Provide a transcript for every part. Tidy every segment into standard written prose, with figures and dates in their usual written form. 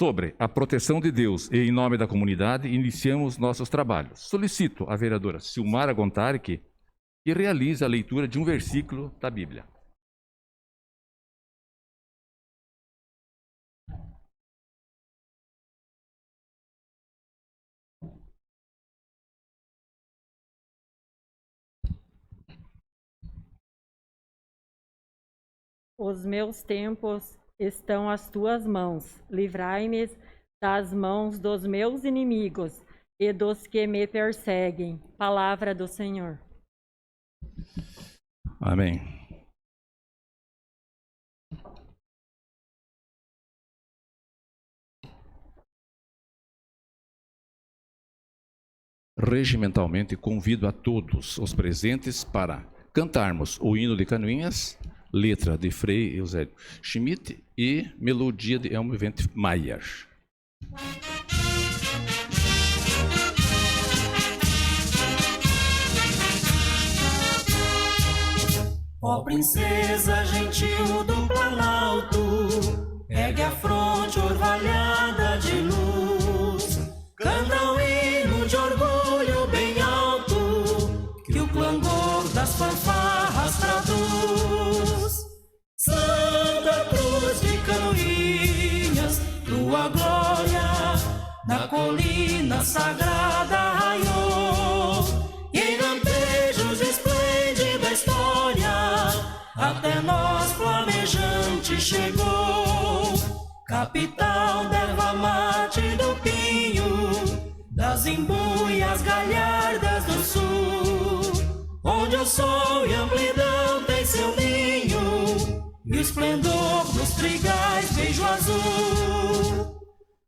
Sobre a proteção de Deus e em nome da comunidade, iniciamos nossos trabalhos. Solicito à vereadora Silmara Gontari que realize a leitura de um versículo da Bíblia. Os meus tempos estão às tuas mãos. Livrai-me das mãos dos meus inimigos e dos que me perseguem. Palavra do Senhor. Amém. Regimentalmente convido a todos os presentes para cantarmos o hino de Canoinhas, letra de Frei Eusébio Schmidt e melodia de Elmo Vente Maier. Ó princesa gentil do Planalto, ergue a fronte orvalhada de luz, canta um hino de orgulho bem alto, que o clangor das fanfarras traduz. Santa Cruz de Canoinhas, tua glória na colina sagrada raiou, e em lampejos esplêndida a história até nós flamejante chegou. Capital da erva mate do pinho, das imbuias galhardas do sul, onde o sol e a amplidão tem seu ninho, e o esplendor dos trigais beijo azul.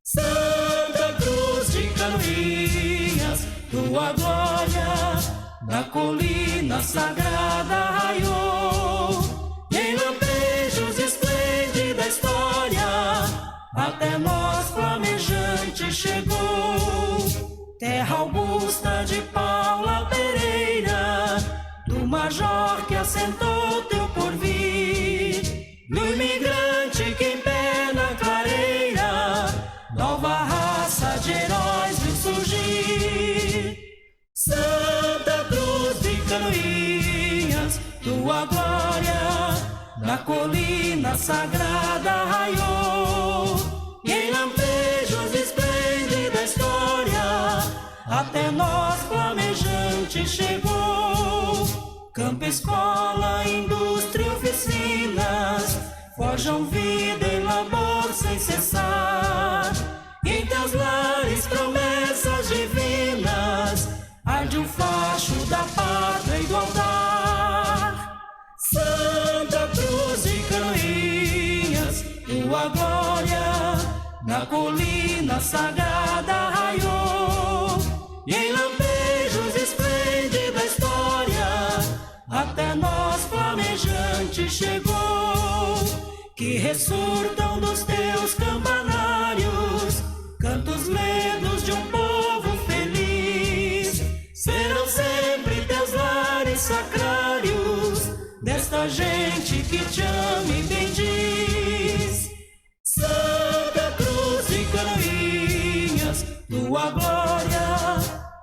Santa Cruz de Canoinhas, tua glória na colina sagrada raiou, e em lampejos esplêndida história até nós flamejante chegou. Terra augusta de Paula Pereira, do major que assentou teu porvir, do imigrante que em pé na clareira nova raça de heróis viu surgir. Santa Cruz de Canoinhas, tua glória na colina sagrada raiou, e em lampejos esplêndida história até nós flamejante chegou. Campo, escola, indústria, oficinas forjam vida e labor sem cessar, e em teus lares promessas divinas arde o facho da pátria igualdade. Santa Cruz de Canoinhas, tua glória na colina sagrada raiou, e em lampejos esplêndida história até nós flamejante chegou. Que ressurtam dos teus campanários cantos ledos de um povo feliz, serão sempre teus lares sacrários desta gente que te ama e bendiz. Santa Cruz de Canoinhas, tua glória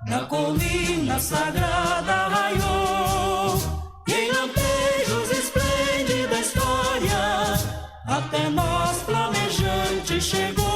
na colina sagrada raiou, e em lampejos esplêndida história até nós flamejante chegou.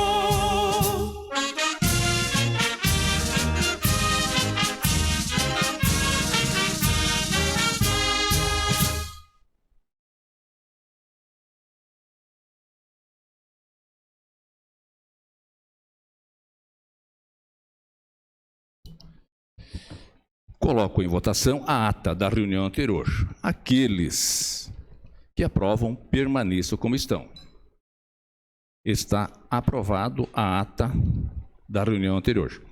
Coloco em votação a ata da reunião anterior. Aqueles que aprovam, permaneçam como estão. Está aprovado a ata da reunião anterior.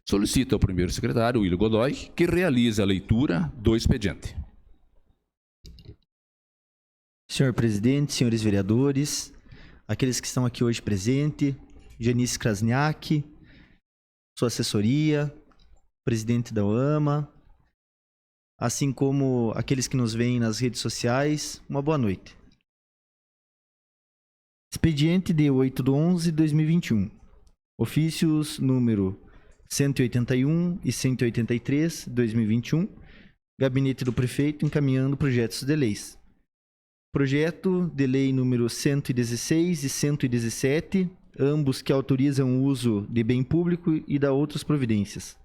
Solicito ao primeiro secretário, William Godoy, que realize a leitura do expediente. Senhor presidente, senhores vereadores, aqueles que estão aqui hoje presentes, Janice Krasniak, sua assessoria, presidente da UAMA, assim como aqueles que nos veem nas redes sociais, uma boa noite. Expediente de 8/11/2021. Ofícios número 181 e 183, 2021. Gabinete do Prefeito encaminhando projetos de leis. Projeto de lei número 116 e 117, ambos que autorizam o uso de bem público e da outras providências.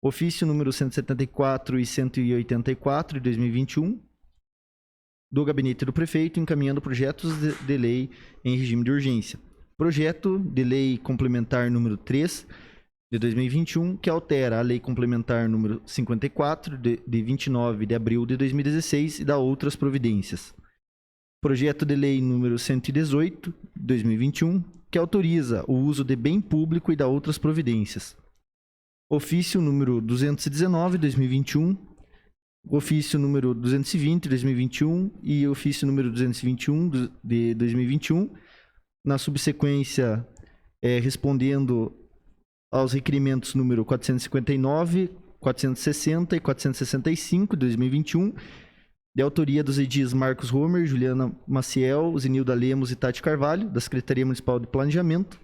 Ofício número 174 e 184, de 2021, do Gabinete do Prefeito encaminhando projetos de lei em regime de urgência. Projeto de lei complementar número 3, de 2021, que altera a lei complementar número 54, de 29 de abril de 2016 e dá outras providências. Projeto de lei número 118, de 2021, que autoriza o uso de bem público e dá outras providências. Ofício número 219, 2021, ofício número 220, 2021 e ofício número 221, de 2021, na subsequência, respondendo aos requerimentos número 459, 460 e 465, de 2021, de autoria dos edis Marcos Homer, Juliana Maciel, Zenilda Lemos e Tati Carvalho, da Secretaria Municipal de Planejamento,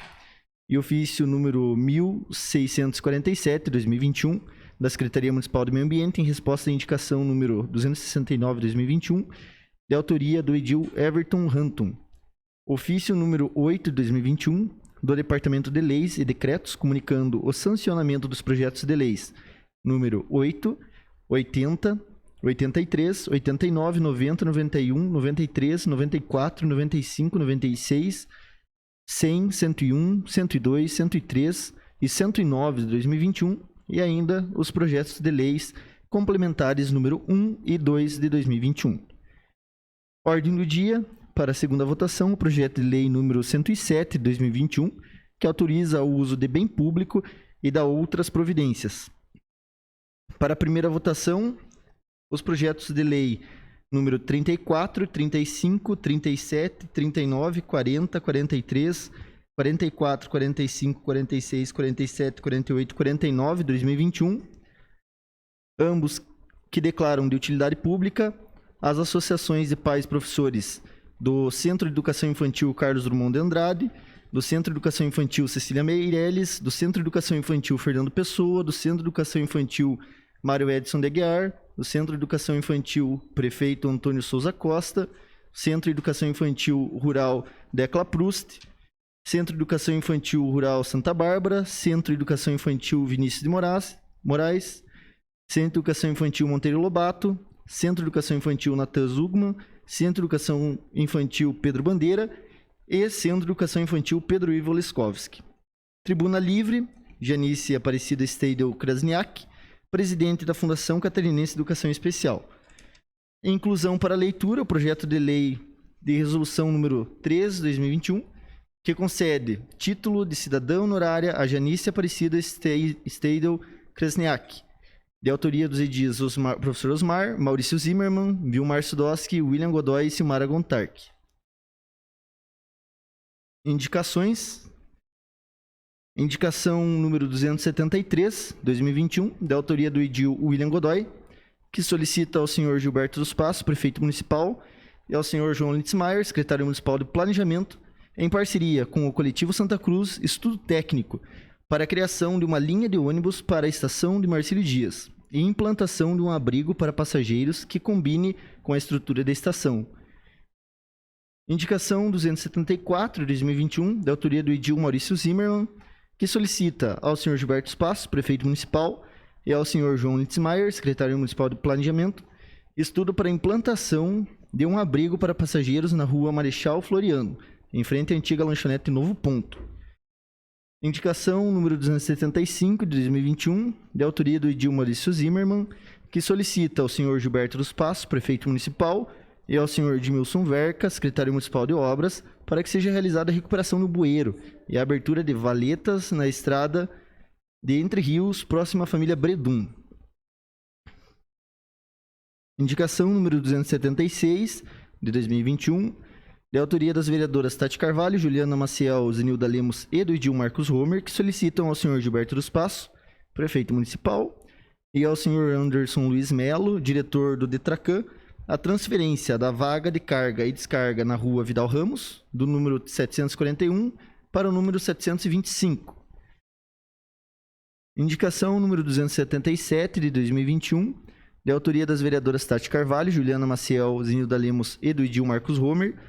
e ofício número 1647, 2021, da Secretaria Municipal de Meio Ambiente, em resposta à indicação número 269, 2021, de autoria do edil Everton Rantum. Ofício número 8, 2021, do Departamento de Leis e Decretos, comunicando o sancionamento dos projetos de leis número 8, 80, 83, 89, 90, 91, 93, 94, 95, 96, 100, 101, 102, 103 e 109 de 2021 e ainda os projetos de leis complementares número 1 e 2 de 2021. Ordem do dia para a segunda votação, o projeto de lei número 107 de 2021, que autoriza o uso de bem público e dá outras providências. Para a primeira votação, os projetos de lei número 34, 35, 37, 39, 40, 43, 44, 45, 46, 47, 48, 49, 2021, ambos que declaram de utilidade pública as associações de pais e professores do Centro de Educação Infantil Carlos Drummond de Andrade, do Centro de Educação Infantil Cecília Meirelles, do Centro de Educação Infantil Fernando Pessoa, do Centro de Educação Infantil Mário Edson de Aguiar, do Centro de Educação Infantil Prefeito Antônio Souza Costa, Centro de Educação Infantil Rural Decla Proust, Centro de Educação Infantil Rural Santa Bárbara, Centro de Educação Infantil Vinícius de Moraes, Centro de Educação Infantil Monteiro Lobato, Centro de Educação Infantil Natan Zugman, Centro de Educação Infantil Pedro Bandeira e Centro de Educação Infantil Pedro Ivo Leskovski. Tribuna Livre, Janice Aparecida Steidel Krasniak, presidente da Fundação Catarinense de Educação Especial. Inclusão para leitura, o projeto de lei de resolução número 3, 2021, que concede título de cidadã honorária a Janice Aparecida Steidel Krasniak, de autoria dos edis professor Osmar, Maurício Zimmermann, Vilmar Sudoski, William Godoy e Silmara Gontark. Indicações. Indicação número 273, 2021, da autoria do edil William Godoy, que solicita ao senhor Gilberto dos Passos, prefeito municipal, e ao senhor João Litzmaier, secretário municipal de Planejamento, em parceria com o Coletivo Santa Cruz, estudo técnico para a criação de uma linha de ônibus para a estação de Marcílio Dias e implantação de um abrigo para passageiros que combine com a estrutura da estação. Indicação 274, 2021, da autoria do edil Maurício Zimmermann, que solicita ao senhor Gilberto Passos, prefeito municipal, e ao senhor João Litzmaier, secretário municipal de Planejamento, estudo para a implantação de um abrigo para passageiros na rua Marechal Floriano, em frente à antiga lanchonete Novo Ponto. Indicação número 275, de 2021, de autoria do edil Maurício Zimmermann, que solicita ao senhor Gilberto dos Passos, prefeito municipal, e ao senhor Edmilson Verca, secretário municipal de obras, para que seja realizada a recuperação do bueiro e a abertura de valetas na estrada de Entre Rios, próxima à família Bredum. Indicação número 276, de 2021, de autoria das vereadoras Tati Carvalho, Juliana Maciel, Zenilda Lemos e do edil Marcos Homer, que solicitam ao senhor Gilberto dos Passos, prefeito municipal, e ao senhor Anderson Luiz Melo, diretor do Detracan, a transferência da vaga de carga e descarga na rua Vidal Ramos, do número 741 para o número 725. Indicação número 277 de 2021, de autoria das vereadoras Tati Carvalho, Juliana Maciel, Zinilda Lemos e do Edil Marcos Homer,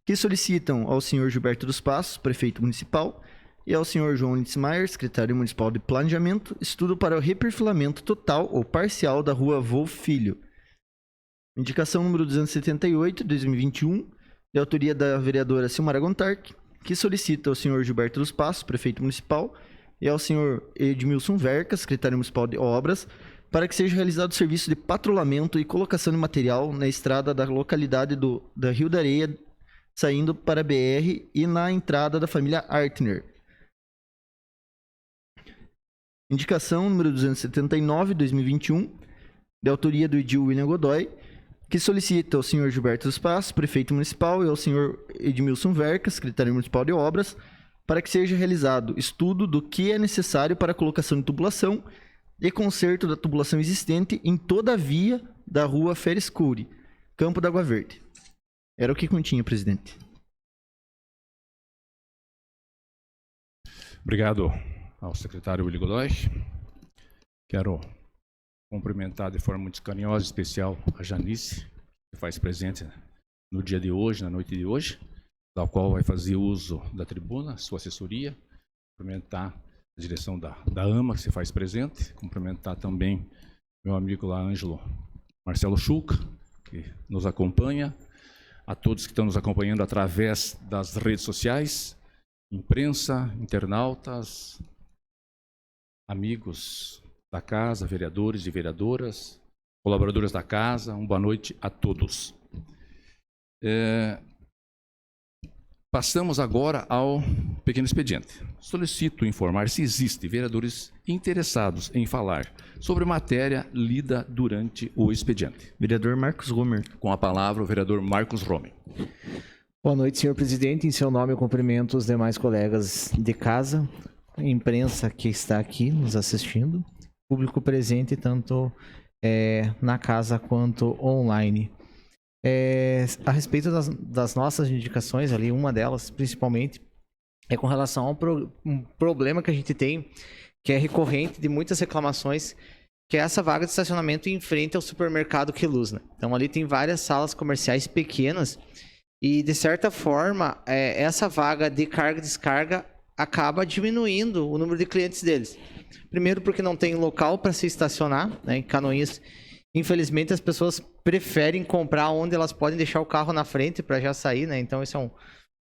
que solicitam ao senhor Gilberto dos Passos, prefeito municipal, e ao senhor João Litzmaier, secretário municipal de planejamento, estudo para o reperfilamento total ou parcial da rua Wolf Filho. Indicação número 278 de 2021, de autoria da vereadora Silmara Gontark, que solicita ao senhor Gilberto dos Passos, prefeito municipal, e ao senhor Edmilson Verca, secretário municipal de obras, para que seja realizado o serviço de patrulhamento e colocação de material na estrada da localidade da Rio da Areia, saindo para a BR e na entrada da família Artner. Indicação número 279 de 2021, de autoria do Edil William Godoy, que solicita ao senhor Gilberto dos Passos, prefeito municipal, e ao senhor Edmilson Verca, secretário municipal de obras, para que seja realizado estudo do que é necessário para a colocação de tubulação e conserto da tubulação existente em toda a via da rua Feres Cury, Campo da Água Verde. Era o que continha, presidente. Obrigado ao secretário Willy Godoy. Quero cumprimentar de forma muito carinhosa e especial a Janice, que faz presente no dia de hoje, na noite de hoje, da qual vai fazer uso da tribuna, sua assessoria, cumprimentar a direção da AMA, que se faz presente, cumprimentar também meu amigo lá, Ângelo Marcelo Chuca, que nos acompanha, a todos que estão nos acompanhando através das redes sociais, imprensa, internautas, amigos da casa, vereadores e vereadoras, colaboradores da casa, uma boa noite a todos. Passamos agora ao pequeno expediente. Solicito informar se existem vereadores interessados em falar sobre matéria lida durante o expediente. Vereador Marcos Homer. Com a palavra, o vereador Marcos Romen. Boa noite, senhor presidente. Em seu nome, eu cumprimento os demais colegas de casa, imprensa que está aqui nos assistindo, público presente tanto na casa quanto online. A respeito das nossas indicações ali, uma delas principalmente é com relação a um problema que a gente tem, que é recorrente de muitas reclamações, que é essa vaga de estacionamento em frente ao supermercado Quiluz, né? Então ali tem várias salas comerciais pequenas e de certa forma essa vaga de carga e descarga acaba diminuindo o número de clientes deles. Primeiro porque não tem local para se estacionar, né? Em Canoinhas, infelizmente, as pessoas preferem comprar onde elas podem deixar o carro na frente para já sair, né? Então, esse é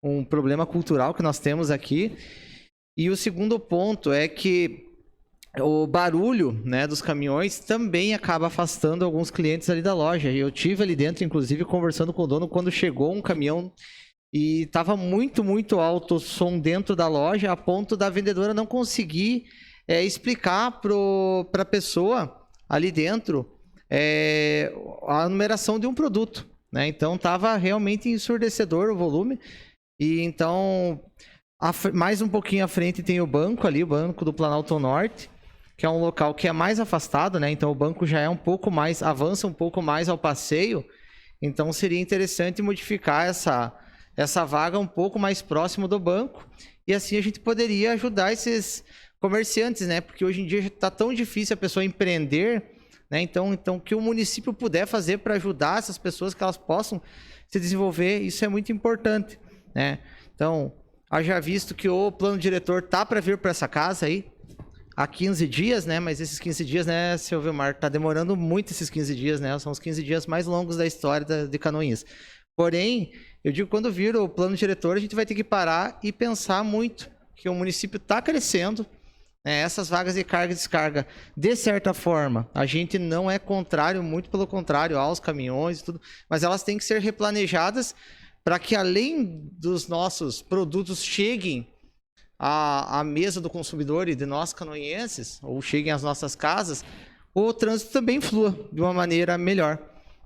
um problema cultural que nós temos aqui. E o segundo ponto é que o barulho, né, dos caminhões também acaba afastando alguns clientes ali da loja. Eu tive ali dentro, inclusive, conversando com o dono quando chegou um caminhão e estava muito, muito alto o som dentro da loja, a ponto da vendedora não conseguir explicar para a pessoa ali dentro a numeração de um produto, né? Então estava realmente ensurdecedor o volume. E então mais um pouquinho à frente tem o banco ali, o Banco do Planalto Norte, que é um local que é mais afastado, né? Então o banco já é um pouco mais, avança um pouco mais ao passeio. Então seria interessante modificar essa vaga um pouco mais próximo do banco, e assim a gente poderia ajudar esses comerciantes, né? Porque hoje em dia está tão difícil a pessoa empreender, né? Então que o município puder fazer para ajudar essas pessoas, que elas possam se desenvolver, isso é muito importante, né? Então, haja visto que o plano diretor tá para vir para essa casa aí há 15 dias, né? Mas esses 15 dias, né, seu Vilmar, tá demorando muito esses 15 dias, né? São os 15 dias mais longos da história de Canoinhas. Porém, eu digo, quando vir o plano diretor, a gente vai ter que parar e pensar muito, que o município está crescendo, né? Essas vagas de carga e descarga, de certa forma, a gente não é contrário, muito pelo contrário, aos caminhões e tudo, mas elas têm que ser replanejadas para que, além dos nossos produtos cheguem à mesa do consumidor e de nós canoinhenses, ou cheguem às nossas casas, o trânsito também flua de uma maneira melhor,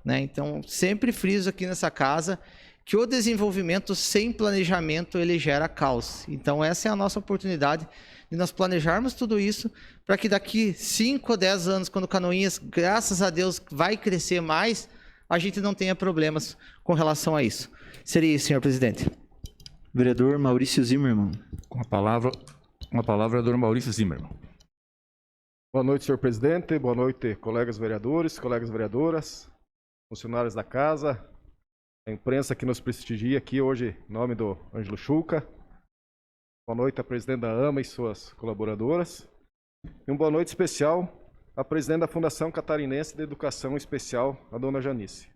né? Então, sempre friso aqui nessa casa que o desenvolvimento sem planejamento, ele gera caos. Então, essa é a nossa oportunidade de nós planejarmos tudo isso para que daqui 5 ou 10 anos, quando Canoinhas, graças a Deus, vai crescer mais, a gente não tenha problemas com relação a isso. Seria isso, senhor presidente. Vereador Maurício Zimmermann. Com a palavra, vereador Maurício Zimmermann. Boa noite, senhor presidente. Boa noite, colegas vereadores, colegas vereadoras, funcionários da casa, a imprensa que nos prestigia aqui hoje, em nome do Ângelo Chuca. Boa noite à presidente da AMA e suas colaboradoras. E uma boa noite especial à presidente da Fundação Catarinense de Educação Especial, a dona Janice.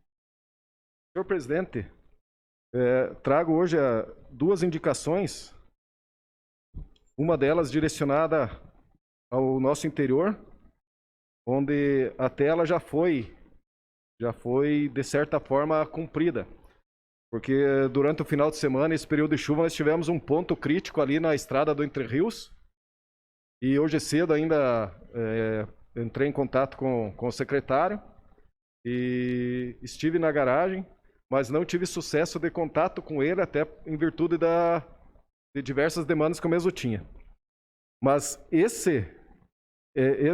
Senhor presidente, trago hoje duas indicações, uma delas direcionada ao nosso interior, onde até ela já foi de certa forma cumprida, porque durante o final de semana, esse período de chuva, nós tivemos um ponto crítico ali na estrada do Entre Rios, e hoje cedo ainda entrei em contato com o secretário e estive na garagem, mas não tive sucesso de contato com ele, até em virtude de diversas demandas que eu mesmo tinha. Mas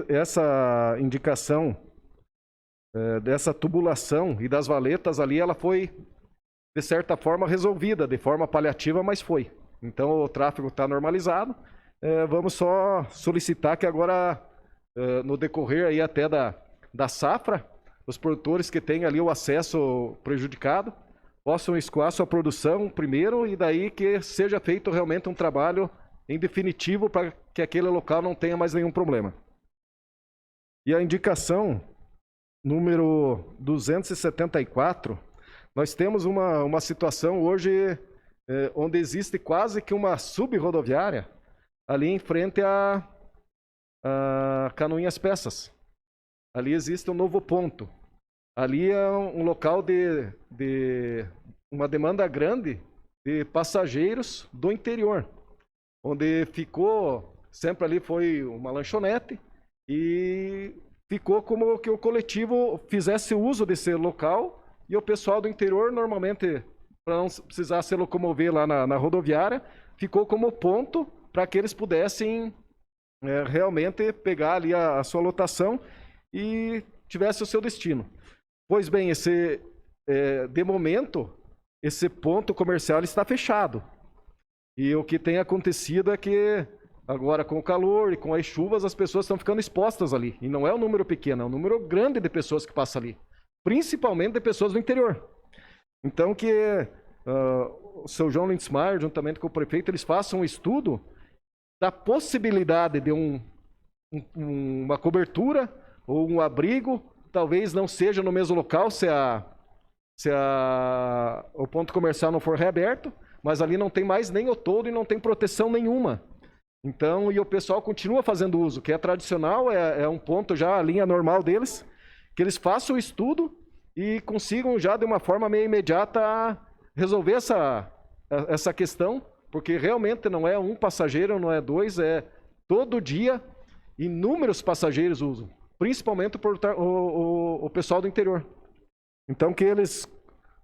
essa indicação dessa tubulação e das valetas ali, ela foi, de certa forma, resolvida, de forma paliativa, mas foi. Então o tráfego está normalizado. Vamos só solicitar que agora, no decorrer aí até da safra, os produtores que têm ali o acesso prejudicado possam escoar sua produção primeiro e daí que seja feito realmente um trabalho em definitivo para que aquele local não tenha mais nenhum problema. E a indicação número 274, nós temos uma situação hoje onde existe quase que uma subrodoviária ali em frente a Canoinhas Peças. Ali existe um novo ponto. Ali é um local de uma demanda grande de passageiros do interior, onde ficou, sempre ali foi uma lanchonete, e ficou como que o coletivo fizesse uso desse local, e o pessoal do interior, normalmente, para não precisar se locomover lá na rodoviária, ficou como ponto para que eles pudessem realmente pegar ali a sua lotação e tivesse o seu destino. Pois bem, de momento, esse ponto comercial está fechado. E o que tem acontecido é que agora com o calor e com as chuvas as pessoas estão ficando expostas ali. E não é um número pequeno, é um número grande de pessoas que passam ali. Principalmente de pessoas do interior. Então que o seu João Lindsmaier, juntamente com o prefeito, eles façam um estudo da possibilidade de uma cobertura ou um abrigo, talvez não seja no mesmo local se o ponto comercial não for reaberto, mas ali não tem mais nem o toldo e não tem proteção nenhuma. Então, e o pessoal continua fazendo uso, que é tradicional, é um ponto já, a linha normal deles, que eles façam o estudo e consigam já de uma forma meio imediata resolver essa questão, porque realmente não é um passageiro, não é dois, é todo dia inúmeros passageiros usam, principalmente o pessoal do interior. Então que eles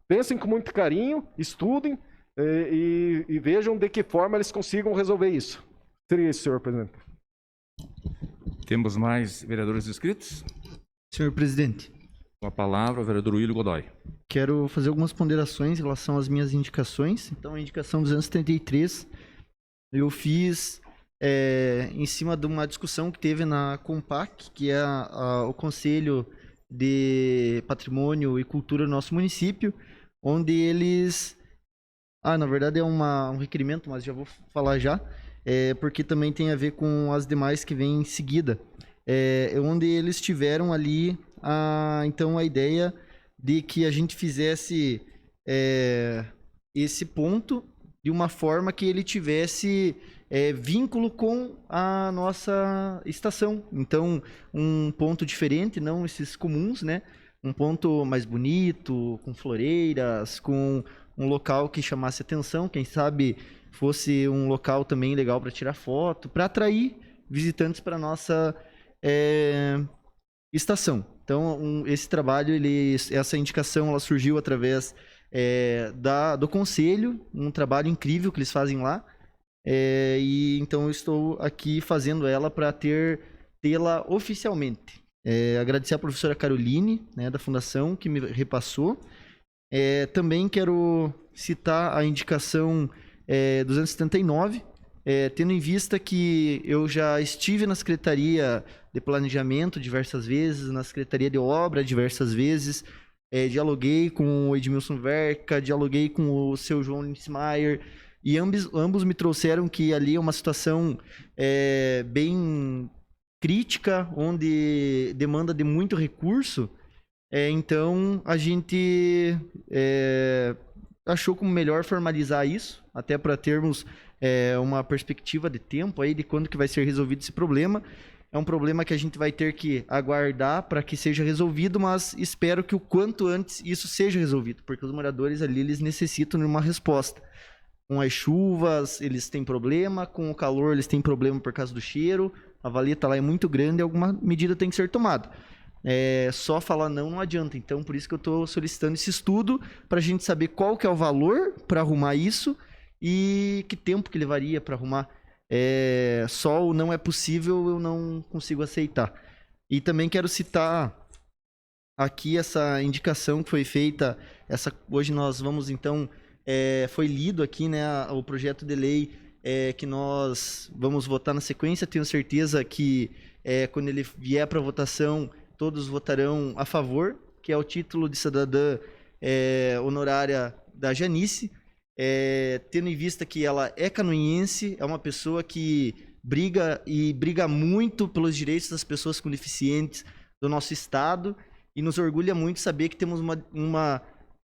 pensem com muito carinho, estudem e vejam de que forma eles consigam resolver isso. Seria isso, senhor presidente. Temos mais vereadores inscritos? Senhor presidente, Com a palavra, o vereador Willy Godoy. quero fazer algumas ponderações em relação às minhas indicações. Então, a indicação 273, eu fiz em cima de uma discussão que teve na COMPAC, que é o Conselho de Patrimônio e Cultura do nosso município, onde eles... na verdade é um requerimento, mas já vou falar já, porque também tem a ver com as demais que vêm em seguida. Onde eles tiveram ali então a ideia de que a gente fizesse esse ponto de uma forma que ele tivesse vínculo com a nossa estação. Então, um ponto diferente, não esses comuns, né? Um ponto mais bonito, com floreiras, com um local que chamasse atenção, quem sabe fosse um local também legal para tirar foto, para atrair visitantes para a nossa estação. Então, esse trabalho, essa indicação, ela surgiu através do Conselho, um trabalho incrível que eles fazem lá, e então eu estou aqui fazendo ela para tê-la oficialmente. Agradecer à professora Caroline, né, da Fundação, que me repassou. Também quero citar a indicação 279, tendo em vista que eu já estive na Secretaria de Planejamento diversas vezes, na Secretaria de Obra diversas vezes, dialoguei com o Edmilson Verca, dialoguei com o seu João Linsmeier, e ambos me trouxeram que ali é uma situação bem crítica, onde demanda de muito recurso. Então a gente achou como melhor formalizar isso, até para termos uma perspectiva de tempo aí de quando que vai ser resolvido esse problema. É um problema que a gente vai ter que aguardar para que seja resolvido, mas espero que o quanto antes isso seja resolvido, porque os moradores ali eles necessitam de uma resposta. Com as chuvas eles têm problema, com o calor eles têm problema por causa do cheiro, a valeta lá é muito grande e alguma medida tem que ser tomada. Só falar não adianta, então por isso que eu estou solicitando esse estudo para a gente saber qual que é o valor para arrumar isso e que tempo que levaria para arrumar. Só o não é possível eu não consigo aceitar. E também quero citar aqui essa indicação que foi feita, hoje nós vamos então, foi lido aqui, né, o projeto de lei que nós vamos votar na sequência. Tenho certeza que quando ele vier para votação todos votarão a favor, que é o título de cidadã honorária da Janice, tendo em vista que ela é canoinhense, é uma pessoa que briga muito pelos direitos das pessoas com deficientes do nosso estado, e nos orgulha muito saber que temos uma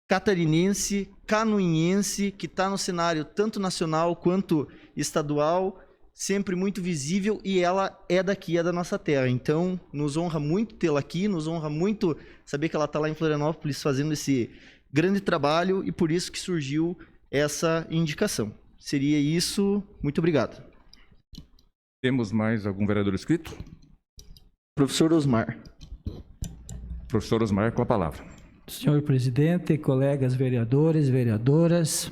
catarinense, canoinhense, que está no cenário tanto nacional quanto estadual, sempre muito visível, e ela é daqui, é da nossa terra. Então, nos honra muito tê-la aqui, nos honra muito saber que ela está lá em Florianópolis fazendo esse grande trabalho, e por isso que surgiu essa indicação. Seria isso. Muito obrigado. Temos mais algum vereador inscrito? Professor Osmar. Professor Osmar, com a palavra. Senhor presidente, colegas vereadores, vereadoras,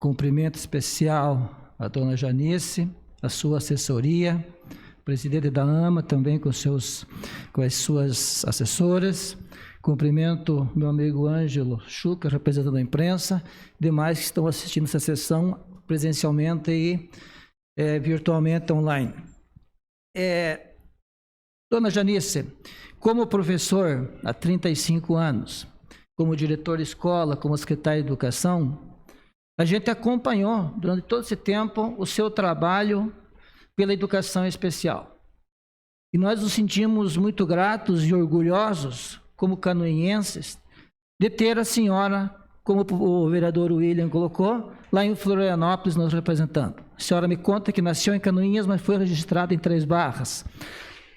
cumprimento especial à dona Janice, a sua assessoria, presidente da AMA também com as suas assessoras. Cumprimento meu amigo Ângelo Chuca, representante da imprensa, demais que estão assistindo essa sessão presencialmente e virtualmente online. Dona Janice, como professor há 35 anos, como diretor de escola, como secretário de educação, a gente acompanhou durante todo esse tempo o seu trabalho pela educação especial. E nós nos sentimos muito gratos e orgulhosos, como canoinhenses, de ter a senhora, como o vereador William colocou, lá em Florianópolis nos representando. A senhora me conta que nasceu em Canoinhas, mas foi registrada em Três Barras.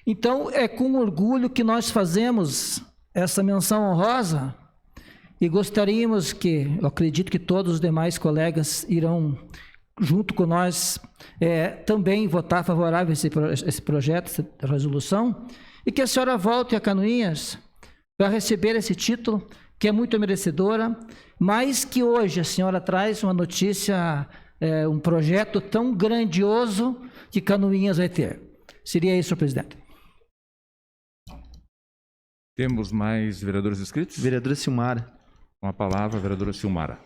Então, é com orgulho que nós fazemos essa menção honrosa e gostaríamos que, eu acredito que todos os demais colegas irão, junto com nós, também votar favorável a esse projeto, essa resolução, e que a senhora volte a Canoinhas para receber esse título, que é muito merecedora, mas que hoje a senhora traz uma notícia, um projeto tão grandioso que Canoinhas vai ter. Seria isso, senhor presidente. Temos mais vereadores inscritos? Vereadora Silmara. Com a palavra, vereadora Silmara.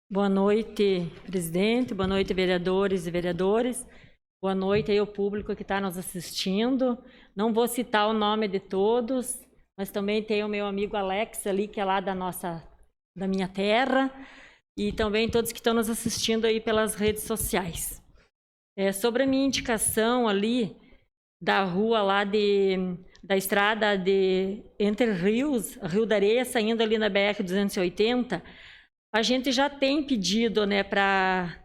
Boa noite, presidente. Boa noite, vereadores e vereadores. Boa noite aí ao público que está nos assistindo. Não vou citar o nome de todos, mas também tem o meu amigo Alex ali, que é lá da minha terra, e também todos que estão nos assistindo aí pelas redes sociais. Sobre a minha indicação ali da rua lá da estrada de Entre Rios, Rio da Areia, saindo ali na BR-280, a gente já tem pedido, né, para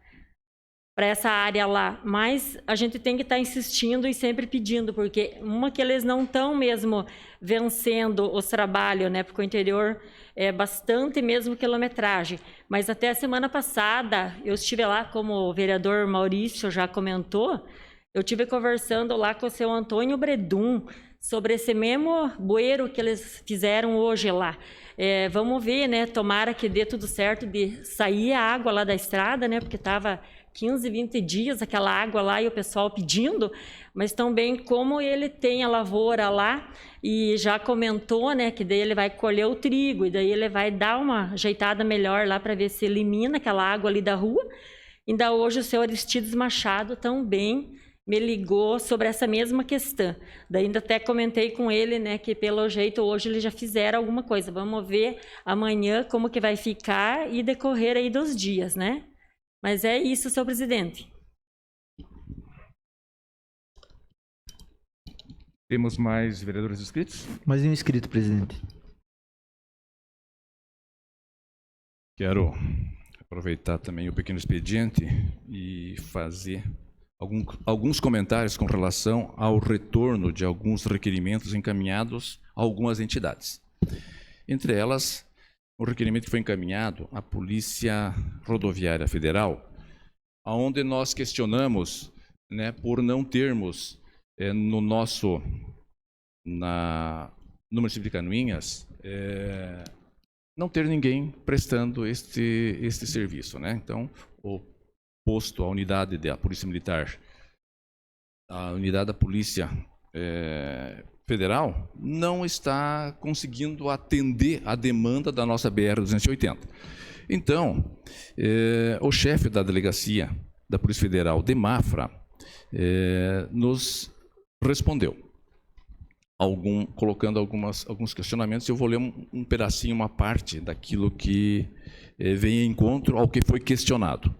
essa área lá, mas a gente tem que estar insistindo e sempre pedindo, porque que eles não estão mesmo vencendo os trabalhos, né, porque o interior é bastante mesmo quilometragem, mas até a semana passada eu estive lá, como o vereador Maurício já comentou, eu estive conversando lá com o seu Antônio Bredum sobre esse mesmo bueiro que eles fizeram hoje lá. Vamos ver, né? Tomara que dê tudo certo de sair a água lá da estrada, né? Porque estava 15, 20 dias aquela água lá e o pessoal pedindo, mas também como ele tem a lavoura lá e já comentou, né, que daí ele vai colher o trigo e daí ele vai dar uma ajeitada melhor lá para ver se elimina aquela água ali da rua. Ainda hoje o senhor Aristides Machado também me ligou sobre essa mesma questão. Daí ainda até comentei com ele, né, que pelo jeito hoje eles já fizeram alguma coisa. Vamos ver amanhã como que vai ficar e decorrer aí dos dias, né? Mas é isso, senhor presidente. Temos mais vereadores inscritos? Mais um inscrito, presidente. Quero aproveitar também o pequeno expediente e fazer alguns comentários com relação ao retorno de alguns requerimentos encaminhados a algumas entidades. Entre elas, o requerimento que foi encaminhado à Polícia Rodoviária Federal, onde nós questionamos, né, por não termos no município de Canoinhas, não ter ninguém prestando este serviço, né? Então, o posto, a unidade da Polícia Militar, a unidade da Polícia Federal, não está conseguindo atender a demanda da nossa BR-280. Então, o chefe da delegacia da Polícia Federal de Mafra nos respondeu, colocando alguns questionamentos. Eu vou ler um pedacinho, uma parte daquilo que vem em encontro ao que foi questionado.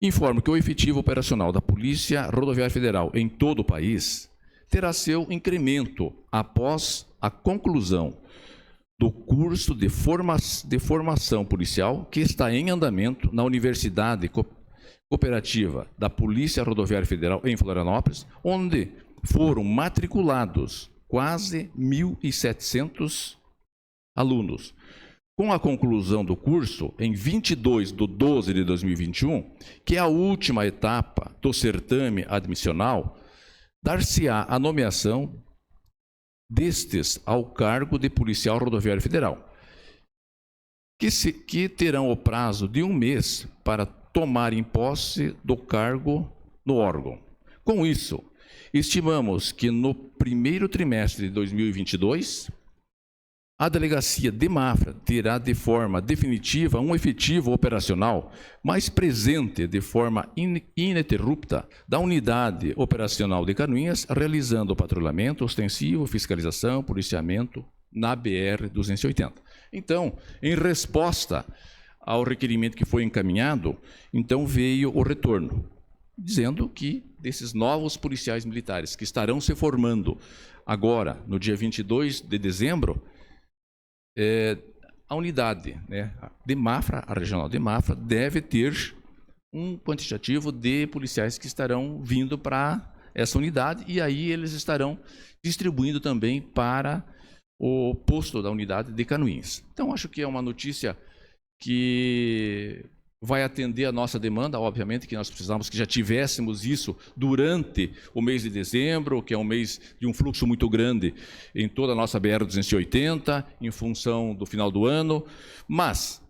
Informo que o efetivo operacional da Polícia Rodoviária Federal em todo o país terá seu incremento após a conclusão do curso de formação policial que está em andamento na Universidade Cooperativa da Polícia Rodoviária Federal em Florianópolis, onde foram matriculados quase 1.700 alunos. Com a conclusão do curso, em 22/12/2021, que é a última etapa do certame admissional, dar-se-á a nomeação destes ao cargo de policial rodoviário federal, que terão o prazo de 1 mês para tomarem posse do cargo no órgão. Com isso, estimamos que no primeiro trimestre de 2022, a delegacia de Mafra terá de forma definitiva um efetivo operacional mais presente de forma ininterrupta da unidade operacional de Canoinhas, realizando patrulhamento ostensivo, fiscalização, policiamento na BR-280. Então, em resposta ao requerimento que foi encaminhado, então veio o retorno, dizendo que desses novos policiais militares que estarão se formando agora, no dia 22 de dezembro, a unidade, né, de Mafra, a regional de Mafra, deve ter um quantitativo de policiais que estarão vindo para essa unidade, e aí eles estarão distribuindo também para o posto da unidade de Canoinhas. Então, acho que é uma notícia que vai atender a nossa demanda. Obviamente que nós precisamos que já tivéssemos isso durante o mês de dezembro, que é um mês de um fluxo muito grande em toda a nossa BR-280, em função do final do ano, mas,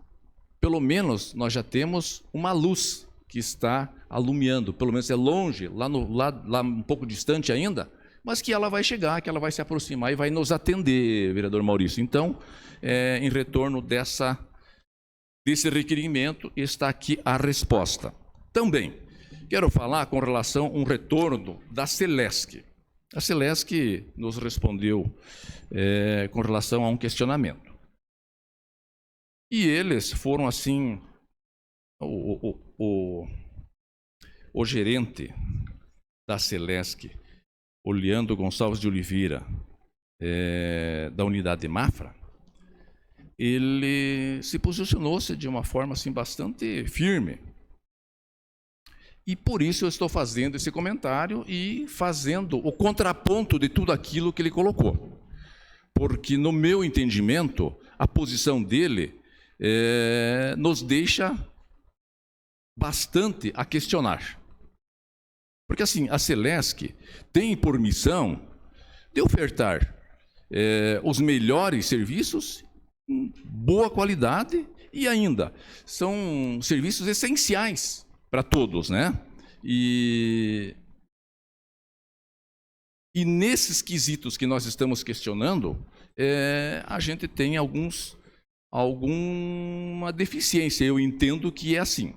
pelo menos, nós já temos uma luz que está alumiando, pelo menos é longe, lá um pouco distante ainda, mas que ela vai chegar, que ela vai se aproximar e vai nos atender, vereador Maurício. Então, em retorno desse requerimento, está aqui a resposta. Também quero falar com relação a um retorno da Celesc. A Celesc nos respondeu com relação a um questionamento. E eles foram assim, o gerente da Celesc, o Leandro Gonçalves de Oliveira, da unidade de Mafra, ele se posicionou-se de uma forma assim bastante firme. E por isso eu estou fazendo esse comentário e fazendo o contraponto de tudo aquilo que ele colocou. Porque, no meu entendimento, a posição dele nos deixa bastante a questionar. Porque, assim, a Celesc tem por missão de ofertar os melhores serviços, boa qualidade, e ainda são serviços essenciais para todos, né? E nesses quesitos que nós estamos questionando, a gente tem alguma deficiência. Eu entendo que é assim.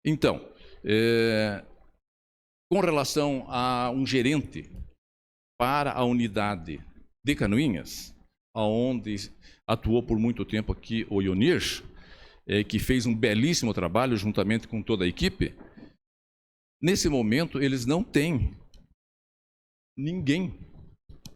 Então, com relação a um gerente para a unidade de Canoinhas, onde atuou por muito tempo aqui o Ionir, que fez um belíssimo trabalho juntamente com toda a equipe, nesse momento eles não têm ninguém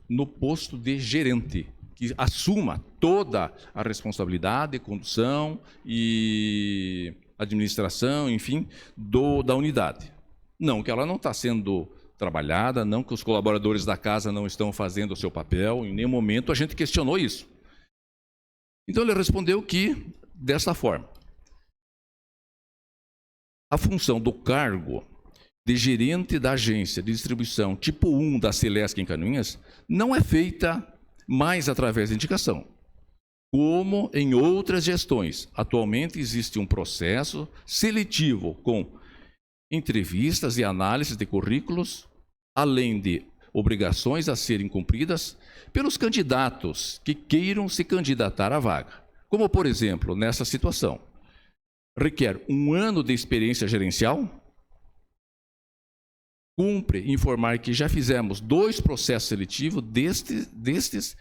no posto de gerente que assuma toda a responsabilidade, condução e administração, enfim, da unidade. Não que ela não está sendo trabalhada, não que os colaboradores da casa não estão fazendo o seu papel, em nenhum momento a gente questionou isso. Então ele respondeu que, dessa forma, a função do cargo de gerente da agência de distribuição tipo 1 da Celesc em Canoinhas não é feita mais através de indicação, como em outras gestões. Atualmente existe um processo seletivo com entrevistas e análises de currículos, além de obrigações a serem cumpridas pelos candidatos que queiram se candidatar à vaga. Como, por exemplo, nessa situação, requer 1 ano de experiência gerencial. Cumpre informar que já fizemos 2 processos seletivos destes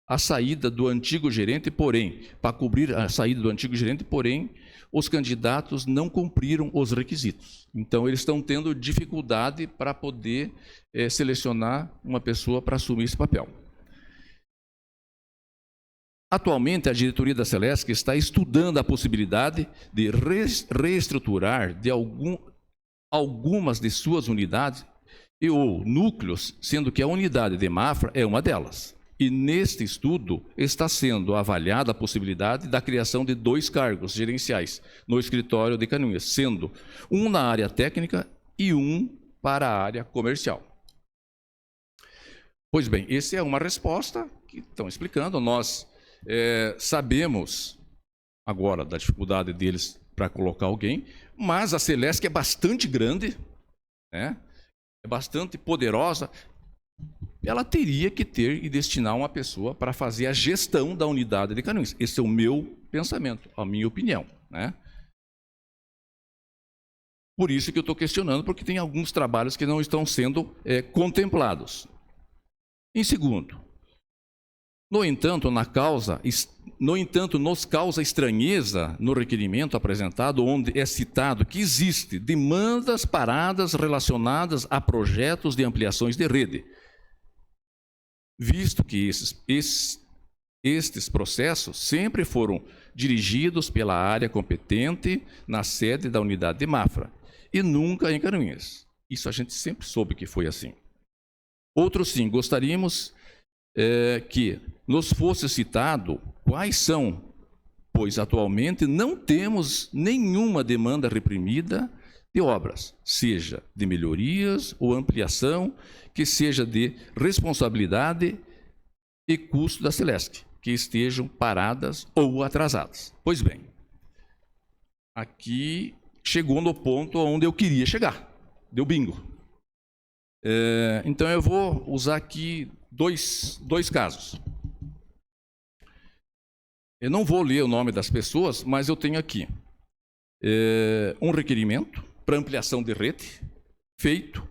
a saída do antigo gerente, porém, para cobrir a saída do antigo gerente, porém, os candidatos não cumpriram os requisitos. Então, eles estão tendo dificuldade para poder selecionar uma pessoa para assumir esse papel. Atualmente, a diretoria da Celesc está estudando a possibilidade de reestruturar algumas de suas unidades ou núcleos, sendo que a unidade de Mafra é uma delas. E neste estudo está sendo avaliada a possibilidade da criação de 2 cargos gerenciais no escritório de Canoinhas, sendo um na área técnica e um para a área comercial. Pois bem, essa é uma resposta que estão explicando. Nós sabemos agora da dificuldade deles para colocar alguém, mas a Celesc é bastante grande, né? É bastante poderosa. Ela teria que ter e destinar uma pessoa para fazer a gestão da unidade de Canoinhas. Esse é o meu pensamento, a minha opinião, né? Por isso que eu estou questionando, porque tem alguns trabalhos que não estão sendo contemplados. Em segundo, no entanto, nos causa estranheza no requerimento apresentado, onde é citado que existe demandas paradas relacionadas a projetos de ampliações de rede, visto que estes processos sempre foram dirigidos pela área competente na sede da unidade de Mafra, e nunca em Canoinhas. Isso a gente sempre soube que foi assim. Outro sim, gostaríamos que nos fosse citado quais são, pois atualmente não temos nenhuma demanda reprimida de obras, seja de melhorias ou ampliação, que seja de responsabilidade e custo da Celesc, que estejam paradas ou atrasadas. Pois bem, aqui chegou no ponto onde eu queria chegar, deu bingo. Então eu vou usar aqui dois casos. Eu não vou ler o nome das pessoas, mas eu tenho aqui um requerimento para ampliação de rede, feito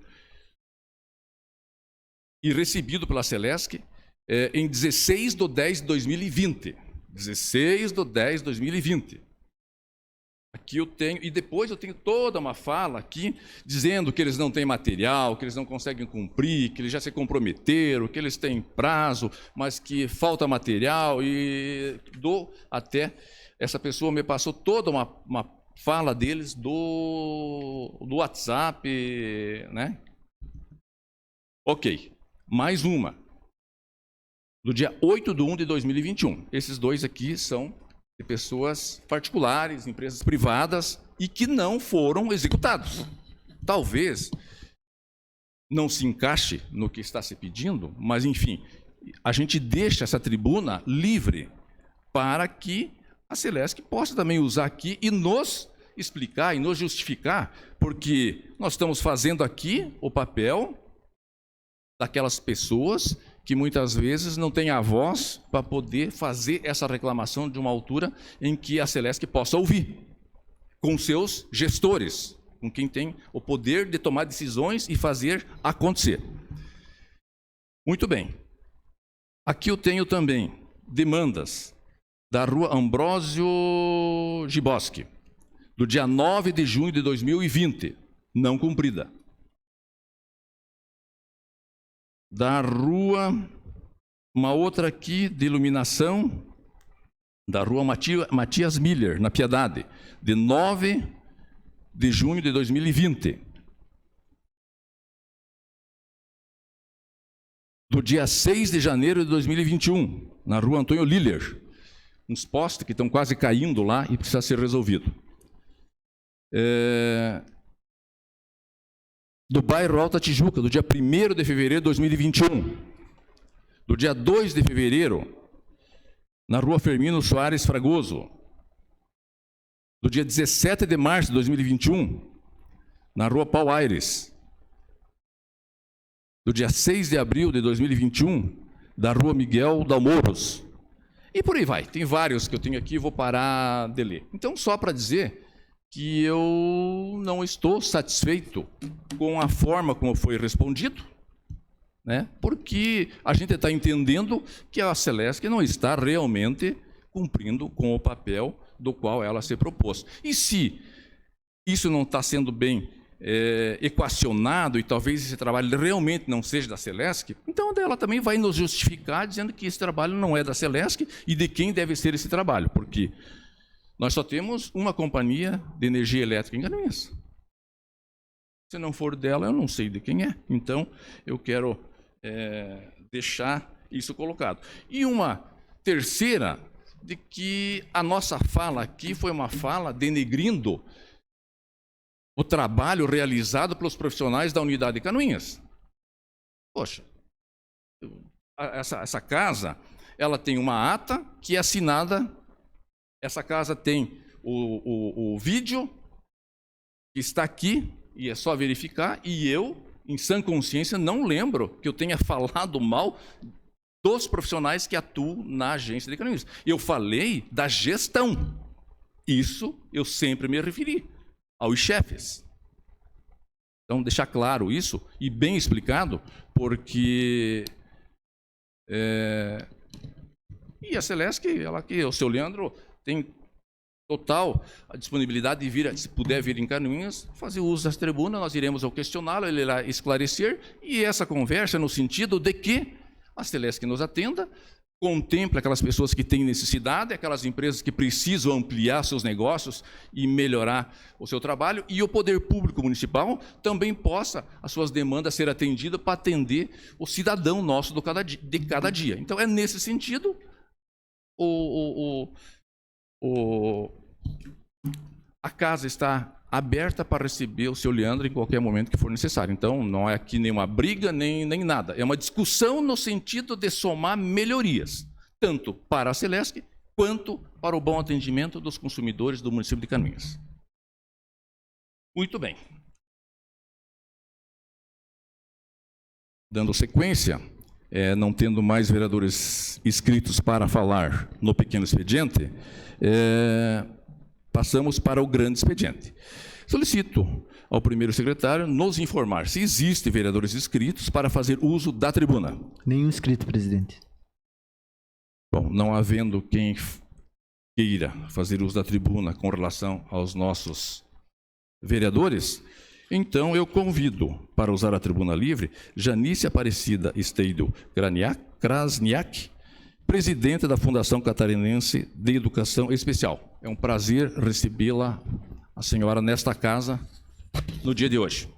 e recebido pela Celesc em 16/10/2020. 16/10/2020. Aqui eu tenho, e depois eu tenho toda uma fala aqui, dizendo que eles não têm material, que eles não conseguem cumprir, que eles já se comprometeram, que eles têm prazo, mas que falta material, e até essa pessoa me passou toda uma fala deles do WhatsApp, né? Ok, mais uma, do dia 8/1/2021. Esses dois aqui são de pessoas particulares, empresas privadas, e que não foram executados. Talvez não se encaixe no que está se pedindo, mas, enfim, a gente deixa essa tribuna livre para que a Celesc possa também usar aqui e nos explicar e nos justificar, porque nós estamos fazendo aqui o papel daquelas pessoas que muitas vezes não têm a voz para poder fazer essa reclamação de uma altura em que a Celesc possa ouvir, com seus gestores, com quem tem o poder de tomar decisões e fazer acontecer. Muito bem. Aqui eu tenho também demandas da rua Ambrósio Giboski, do dia 9 de junho de 2020, não cumprida. Da rua, uma outra aqui de iluminação, da rua Matias Miller, na Piedade, de 9 de junho de 2020. Do dia 6 de janeiro de 2021, na rua Antônio Liller. Uns postes que estão quase caindo lá e precisa ser resolvido. Do bairro Alta Tijuca, do dia 1º de fevereiro de 2021. Do dia 2 de fevereiro, na rua Firmino Soares Fragoso. Do dia 17 de março de 2021, na rua Paulo Aires. Do dia 6 de abril de 2021, da rua Miguel Dalmouros. E por aí vai. Tem vários que eu tenho aqui, vou parar de ler. Então, só para dizer que eu não estou satisfeito com a forma como foi respondido, né? Porque a gente está entendendo que a Celesc não está realmente cumprindo com o papel do qual ela se propôs. E se isso não está sendo bem equacionado e talvez esse trabalho realmente não seja da Celesc, então ela também vai nos justificar dizendo que esse trabalho não é da Celesc e de quem deve ser esse trabalho, porque nós só temos uma companhia de energia elétrica em Canoinhas. Se não for dela, eu não sei de quem é. Então, eu quero deixar isso colocado. E uma terceira, de que a nossa fala aqui foi uma fala denegrindo o trabalho realizado pelos profissionais da unidade de Canoinhas. Poxa, essa casa, ela tem uma ata que é assinada. Essa casa tem o vídeo que está aqui, e é só verificar, e eu, em sã consciência, não lembro que eu tenha falado mal dos profissionais que atuam na agência de Canoinhas. Eu falei da gestão. Isso eu sempre me referi aos chefes. Então, deixar claro isso, e bem explicado, porque... E a Celesc, ela que o seu Leandro tem total a disponibilidade de vir, se puder vir em Canoinhas, fazer uso das tribunas, nós iremos ao questioná-lo, ele irá esclarecer, e essa conversa no sentido de que a Celesc nos atenda, contemple aquelas pessoas que têm necessidade, aquelas empresas que precisam ampliar seus negócios e melhorar o seu trabalho, e o poder público municipal também possa, as suas demandas ser atendidas para atender o cidadão nosso de cada dia. Então, é nesse sentido a casa está aberta para receber o seu Leandro em qualquer momento que for necessário. Então, não é aqui nenhuma briga, nem nada. É uma discussão no sentido de somar melhorias, tanto para a Celesc, quanto para o bom atendimento dos consumidores do município de Canoinhas. Muito bem. Dando sequência, não tendo mais vereadores inscritos para falar no pequeno expediente, passamos para o grande expediente. Solicito ao primeiro secretário nos informar se existem vereadores inscritos para fazer uso da tribuna. Nenhum inscrito, presidente. Bom, não havendo quem queira fazer uso da tribuna com relação aos nossos vereadores, então eu convido para usar a tribuna livre Janice Aparecida Esteido Krasniak, presidente da Fundação Catarinense de Educação Especial. É um prazer recebê-la, a senhora, nesta casa, no dia de hoje.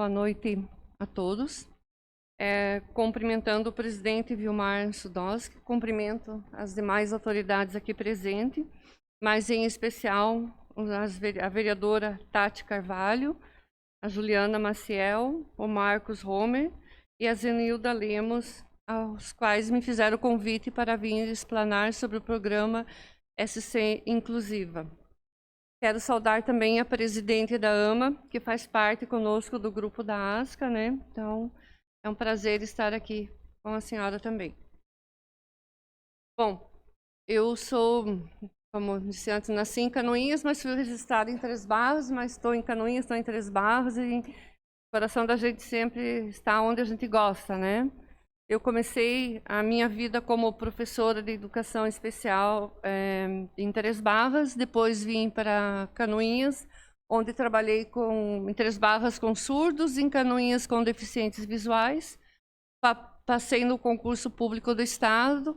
Boa noite a todos. Cumprimentando o presidente Vilmar Sudowski, cumprimento as demais autoridades aqui presentes, mas em especial a vereadora Tati Carvalho, a Juliana Maciel, o Marcos Homer e a Zenilda Lemos, aos quais me fizeram o convite para vir explanar sobre o programa SC Inclusiva. Quero saudar também a presidente da AMA, que faz parte conosco do grupo da ASCA, né? Então, é um prazer estar aqui com a senhora também. Bom, eu sou, como disse antes, nasci em Canoinhas, mas fui registrada em Três Barras, mas estou em Canoinhas, estou em Três Barras e o coração da gente sempre está onde a gente gosta, né? Eu comecei a minha vida como professora de educação especial em Três Barras, depois vim para Canoinhas, onde trabalhei em Três Barras com surdos, em Canoinhas com deficientes visuais. Passei no concurso público do Estado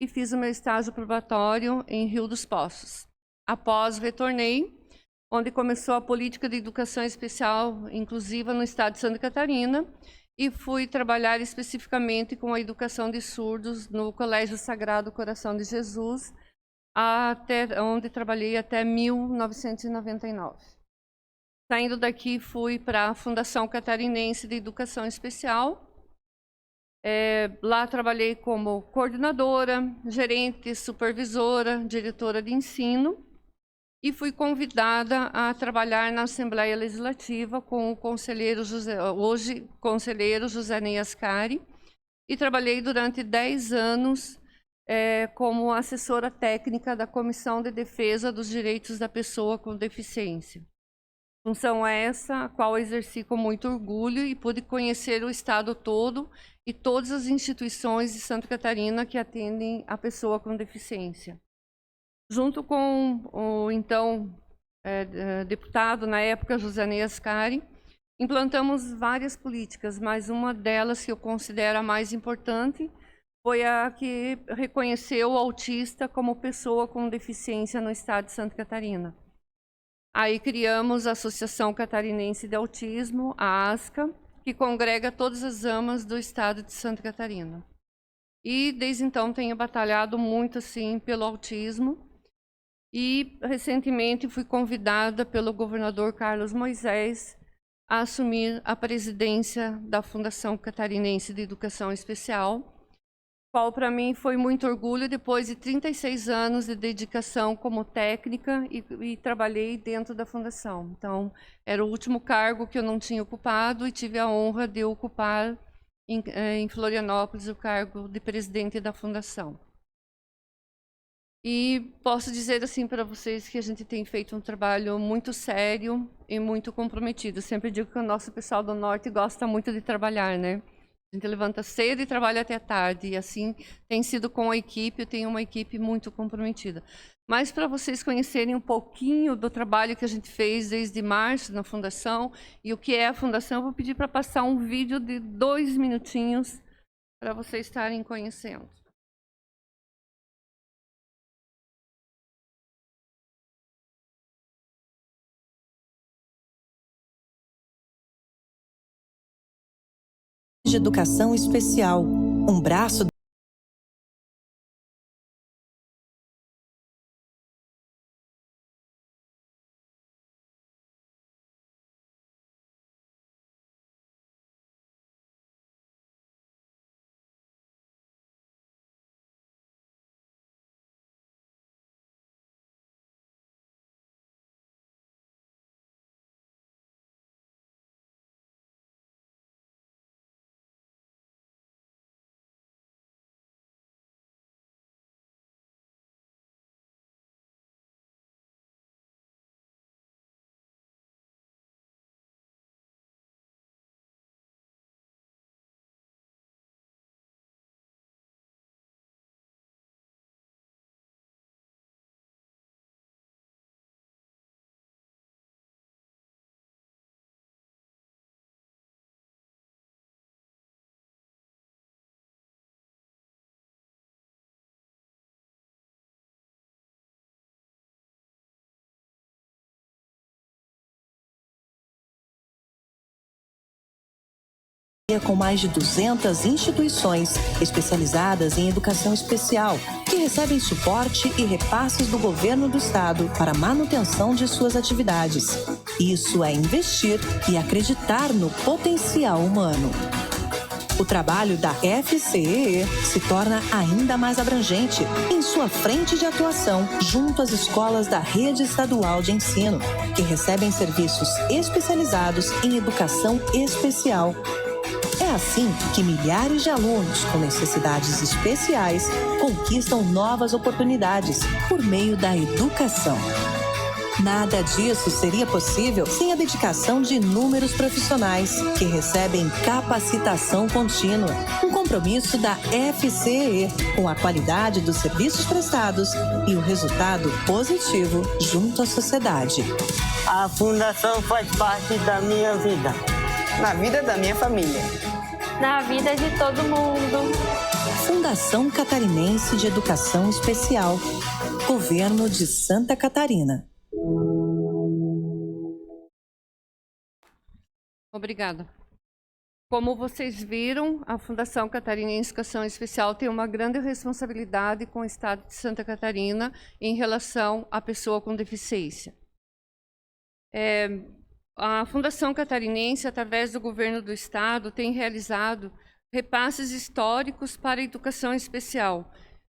e fiz o meu estágio probatório em Rio dos Poços. Após, retornei, onde começou a política de educação especial inclusiva no estado de Santa Catarina, e fui trabalhar especificamente com a educação de surdos no Colégio Sagrado Coração de Jesus, onde trabalhei até 1999. Saindo daqui, fui para a Fundação Catarinense de Educação Especial. Lá trabalhei como coordenadora, gerente, supervisora, diretora de ensino, e fui convidada a trabalhar na Assembleia Legislativa com o conselheiro hoje conselheiro José Ney Ascari, e trabalhei durante 10 anos como assessora técnica da Comissão de Defesa dos Direitos da Pessoa com Deficiência. Função essa, a qual exerci com muito orgulho e pude conhecer o estado todo e todas as instituições de Santa Catarina que atendem a pessoa com deficiência. Junto com o então deputado, na época, José Ney Ascari, implantamos várias políticas, mas uma delas que eu considero a mais importante foi a que reconheceu o autista como pessoa com deficiência no estado de Santa Catarina. Aí criamos a Associação Catarinense de Autismo, a ASCA, que congrega todas as AMAs do estado de Santa Catarina. E desde então tenho batalhado muito assim pelo autismo. E recentemente fui convidada pelo governador Carlos Moisés a assumir a presidência da Fundação Catarinense de Educação Especial, qual para mim foi muito orgulho depois de 36 anos de dedicação como técnica e trabalhei dentro da fundação. Então, era o último cargo que eu não tinha ocupado e tive a honra de ocupar em Florianópolis o cargo de presidente da fundação. E posso dizer assim para vocês que a gente tem feito um trabalho muito sério e muito comprometido. Eu sempre digo que o nosso pessoal do Norte gosta muito de trabalhar, né? A gente levanta cedo e trabalha até tarde. E assim tem sido com a equipe, eu tenho uma equipe muito comprometida. Mas para vocês conhecerem um pouquinho do trabalho que a gente fez desde março na Fundação e o que é a Fundação, eu vou pedir para passar um vídeo de 2 minutinhos para vocês estarem conhecendo. De Educação Especial, um braço com mais de 200 instituições especializadas em educação especial, que recebem suporte e repasses do governo do estado para a manutenção de suas atividades. Isso é investir e acreditar no potencial humano. O trabalho da FCEE se torna ainda mais abrangente em sua frente de atuação junto às escolas da rede estadual de ensino, que recebem serviços especializados em educação especial. É assim que milhares de alunos com necessidades especiais conquistam novas oportunidades por meio da educação. Nada disso seria possível sem a dedicação de inúmeros profissionais que recebem capacitação contínua, um compromisso da FCEE com a qualidade dos serviços prestados e o resultado positivo junto à sociedade. A Fundação faz parte da minha vida, na vida da minha família, na vida de todo mundo. Fundação Catarinense de Educação Especial, Governo de Santa Catarina. Obrigada. Como vocês viram, a Fundação Catarinense de Educação Especial tem uma grande responsabilidade com o Estado de Santa Catarina em relação à pessoa com deficiência. A Fundação Catarinense, através do governo do Estado, tem realizado repasses históricos para a educação especial.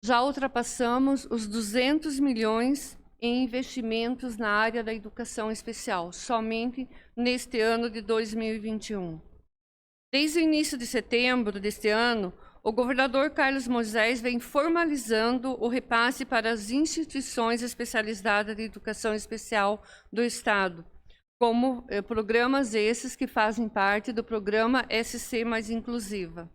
Já ultrapassamos os 200 milhões em investimentos na área da educação especial, somente neste ano de 2021. Desde o início de setembro deste ano, o governador Carlos Moisés vem formalizando o repasse para as instituições especializadas de educação especial do Estado, como programas esses que fazem parte do programa SC Mais Inclusiva.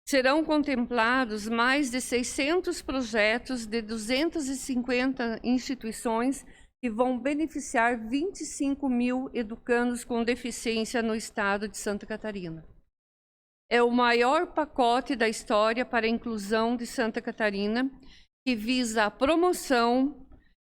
Serão contemplados mais de 600 projetos de 250 instituições que vão beneficiar 25 mil educandos com deficiência no estado de Santa Catarina. É o maior pacote da história para a inclusão de Santa Catarina, que visa a promoção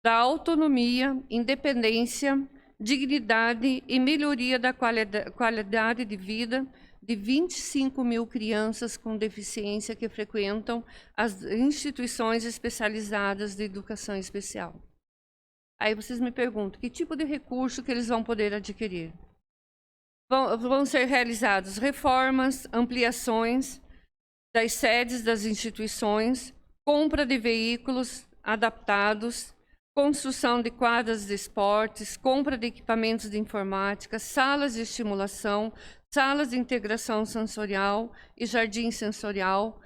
da autonomia, independência, dignidade e melhoria da qualidade de vida de 25 mil crianças com deficiência que frequentam as instituições especializadas de educação especial. Aí vocês me perguntam, que tipo de recurso que eles vão poder adquirir? Vão ser realizadas reformas, ampliações das sedes das instituições, compra de veículos adaptados, construção de quadras de esportes, compra de equipamentos de informática, salas de estimulação, salas de integração sensorial e jardim sensorial.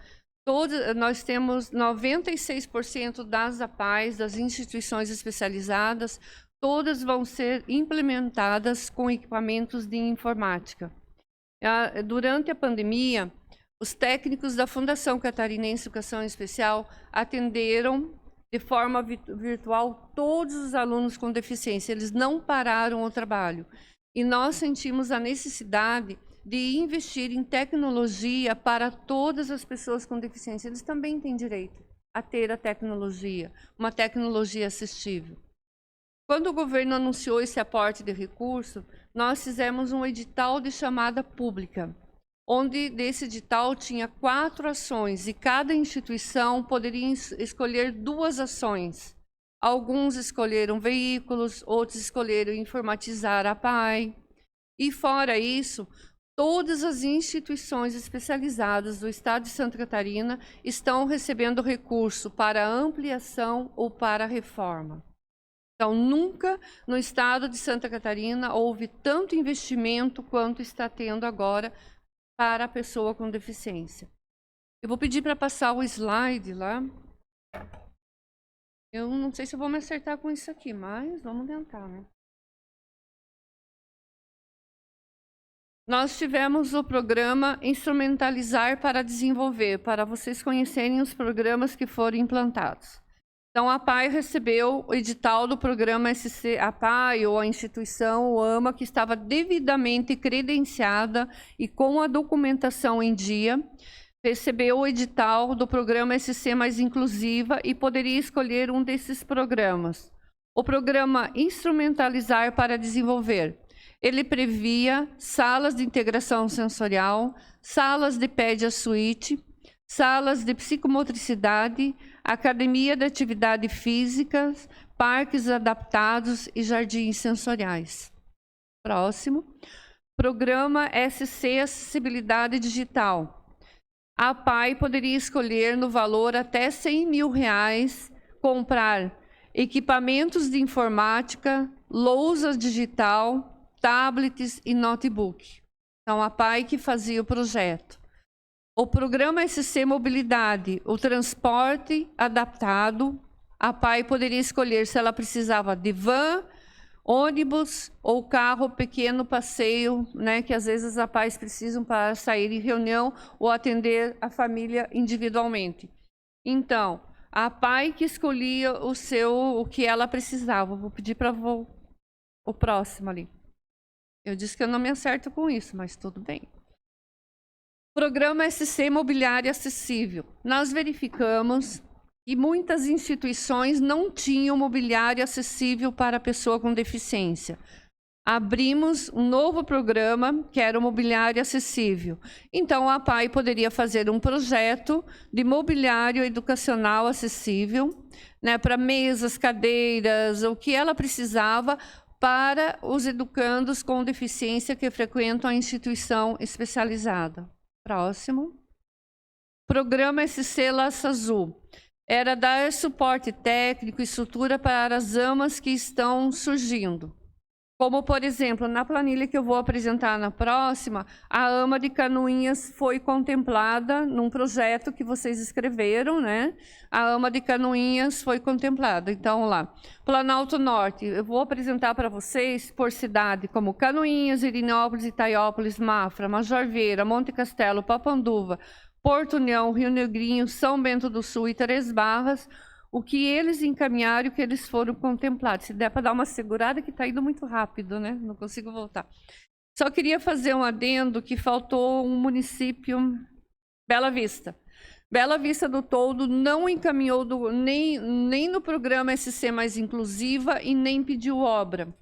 Nós temos 96% das APAES, das instituições especializadas, todas vão ser implementadas com equipamentos de informática. Durante a pandemia, os técnicos da Fundação Catarinense de Educação Especial atenderam de forma virtual todos os alunos com deficiência. Eles não pararam o trabalho. E nós sentimos a necessidade de investir em tecnologia para todas as pessoas com deficiência. Eles também têm direito a ter a tecnologia, uma tecnologia assistível. Quando o governo anunciou esse aporte de recurso, nós fizemos um edital de chamada pública, onde desse edital tinha 4 ações e cada instituição poderia escolher 2 ações. Alguns escolheram veículos, outros escolheram informatizar a APAE. E fora isso, todas as instituições especializadas do Estado de Santa Catarina estão recebendo recurso para ampliação ou para reforma. Então, nunca no Estado de Santa Catarina houve tanto investimento quanto está tendo agora para a pessoa com deficiência. Eu vou pedir para passar o slide lá. Eu não sei se eu vou me acertar com isso aqui, mas vamos tentar, né? Nós tivemos o programa Instrumentalizar para Desenvolver, para vocês conhecerem os programas que foram implantados. Então, a APAE recebeu o edital do programa SC, a APAE ou a instituição, o AMA, que estava devidamente credenciada e com a documentação em dia, recebeu o edital do programa SC Mais Inclusiva e poderia escolher um desses programas. O programa Instrumentalizar para Desenvolver ele previa salas de integração sensorial, salas de pédia suíte, salas de psicomotricidade, academia de atividade física, parques adaptados e jardins sensoriais. Próximo. Programa SC Acessibilidade Digital. A APAE poderia escolher no valor até R$100 mil comprar equipamentos de informática, lousa digital, tablets e notebook. Então, a APAE que fazia o projeto. O programa SC Mobilidade, o transporte adaptado, a APAE poderia escolher se ela precisava de van, ônibus ou carro pequeno passeio, né, que às vezes as APAEs precisam para sair em reunião ou atender a família individualmente. Então, a APAE que escolhia o que ela precisava. Vou pedir para o próximo ali. Eu disse que eu não me acerto com isso, mas tudo bem. Programa SC Mobiliário Acessível. Nós verificamos que muitas instituições não tinham mobiliário acessível para a pessoa com deficiência. Abrimos um novo programa, que era o Mobiliário Acessível. Então, a APAE poderia fazer um projeto de mobiliário educacional acessível, né, para mesas, cadeiras, o que ela precisava para os educandos com deficiência que frequentam a instituição especializada. Próximo. Programa SC Laço Azul. Era dar suporte técnico e estrutura para as AMAs que estão surgindo. Como, por exemplo, na planilha que eu vou apresentar na próxima, a AMA de Canoinhas foi contemplada num projeto que vocês escreveram, né? A AMA de Canoinhas foi contemplada. Então, lá, Planalto Norte, eu vou apresentar para vocês por cidade, como Canoinhas, Irinópolis, Itaiópolis, Mafra, Major Vieira, Monte Castelo, Papanduva, Porto União, Rio Negrinho, São Bento do Sul e Três Barras, o que eles encaminharam e o que eles foram contemplados. Se der para dar uma segurada, que está indo muito rápido, né? Não consigo voltar. Só queria fazer um adendo que faltou um município, Bela Vista. Bela Vista do Toldo não encaminhou nem no programa SC Mais Inclusiva e nem pediu obra.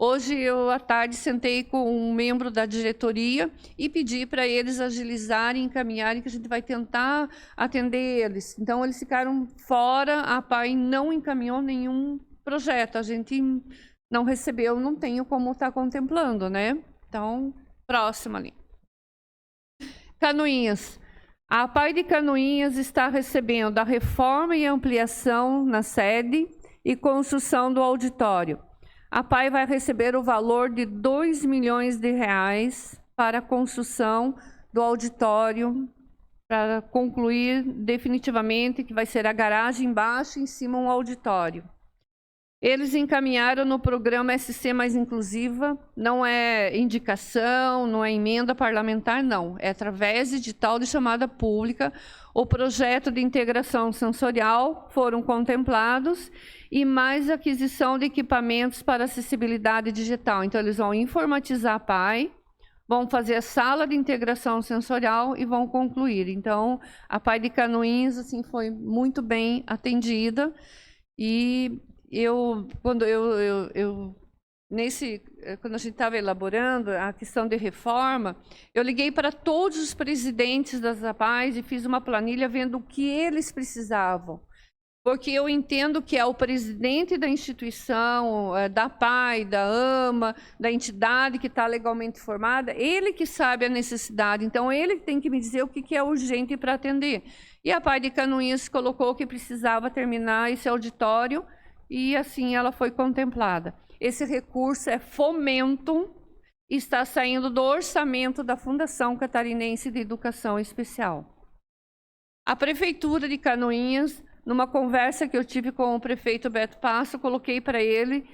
Hoje, eu, à tarde, sentei com um membro da diretoria e pedi para eles agilizarem, encaminharem, que a gente vai tentar atender eles. Então, eles ficaram fora, a APAE não encaminhou nenhum projeto. A gente não recebeu, não tenho como estar contemplando, né? Então, próximo ali. Canoinhas. A APAE de Canoinhas está recebendo a reforma e ampliação na sede e construção do auditório. A APAE vai receber o valor de R$2 milhões para a construção do auditório, para concluir definitivamente, que vai ser a garagem embaixo e em cima um auditório. Eles encaminharam no programa SC Mais Inclusiva, não é indicação, não é emenda parlamentar, não. É através de edital de chamada pública. O projeto de integração sensorial foram contemplados e mais aquisição de equipamentos para acessibilidade digital. Então, eles vão informatizar a APAE, vão fazer a sala de integração sensorial e vão concluir. Então, a APAE de Canoinhas assim, foi muito bem atendida e quando a gente estava elaborando a questão de reforma, eu liguei para todos os presidentes das APAEs e fiz uma planilha vendo o que eles precisavam. Porque eu entendo que é o presidente da instituição, da APAE, da AMA, da entidade que está legalmente formada, ele que sabe a necessidade. Então, ele tem que me dizer o que é urgente para atender. E a APAE de Canoinhas colocou que precisava terminar esse auditório e assim ela foi contemplada. Esse recurso é fomento e está saindo do orçamento da Fundação Catarinense de Educação Especial. A Prefeitura de Canoinhas, numa conversa que eu tive com o prefeito Beto Passo, coloquei para ele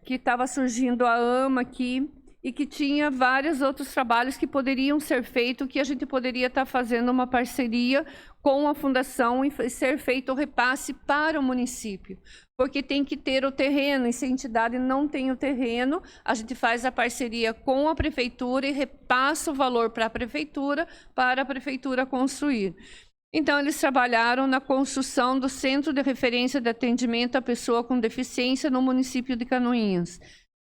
que estava surgindo a AMA aqui e que tinha vários outros trabalhos que poderiam ser feitos, que a gente poderia estar fazendo uma parceria com a Fundação e ser feito o repasse para o município. Porque tem que ter o terreno, e se a entidade não tem o terreno, a gente faz a parceria com a Prefeitura e repassa o valor para a Prefeitura construir. Então, eles trabalharam na construção do Centro de Referência de Atendimento à Pessoa com Deficiência no município de Canoinhas.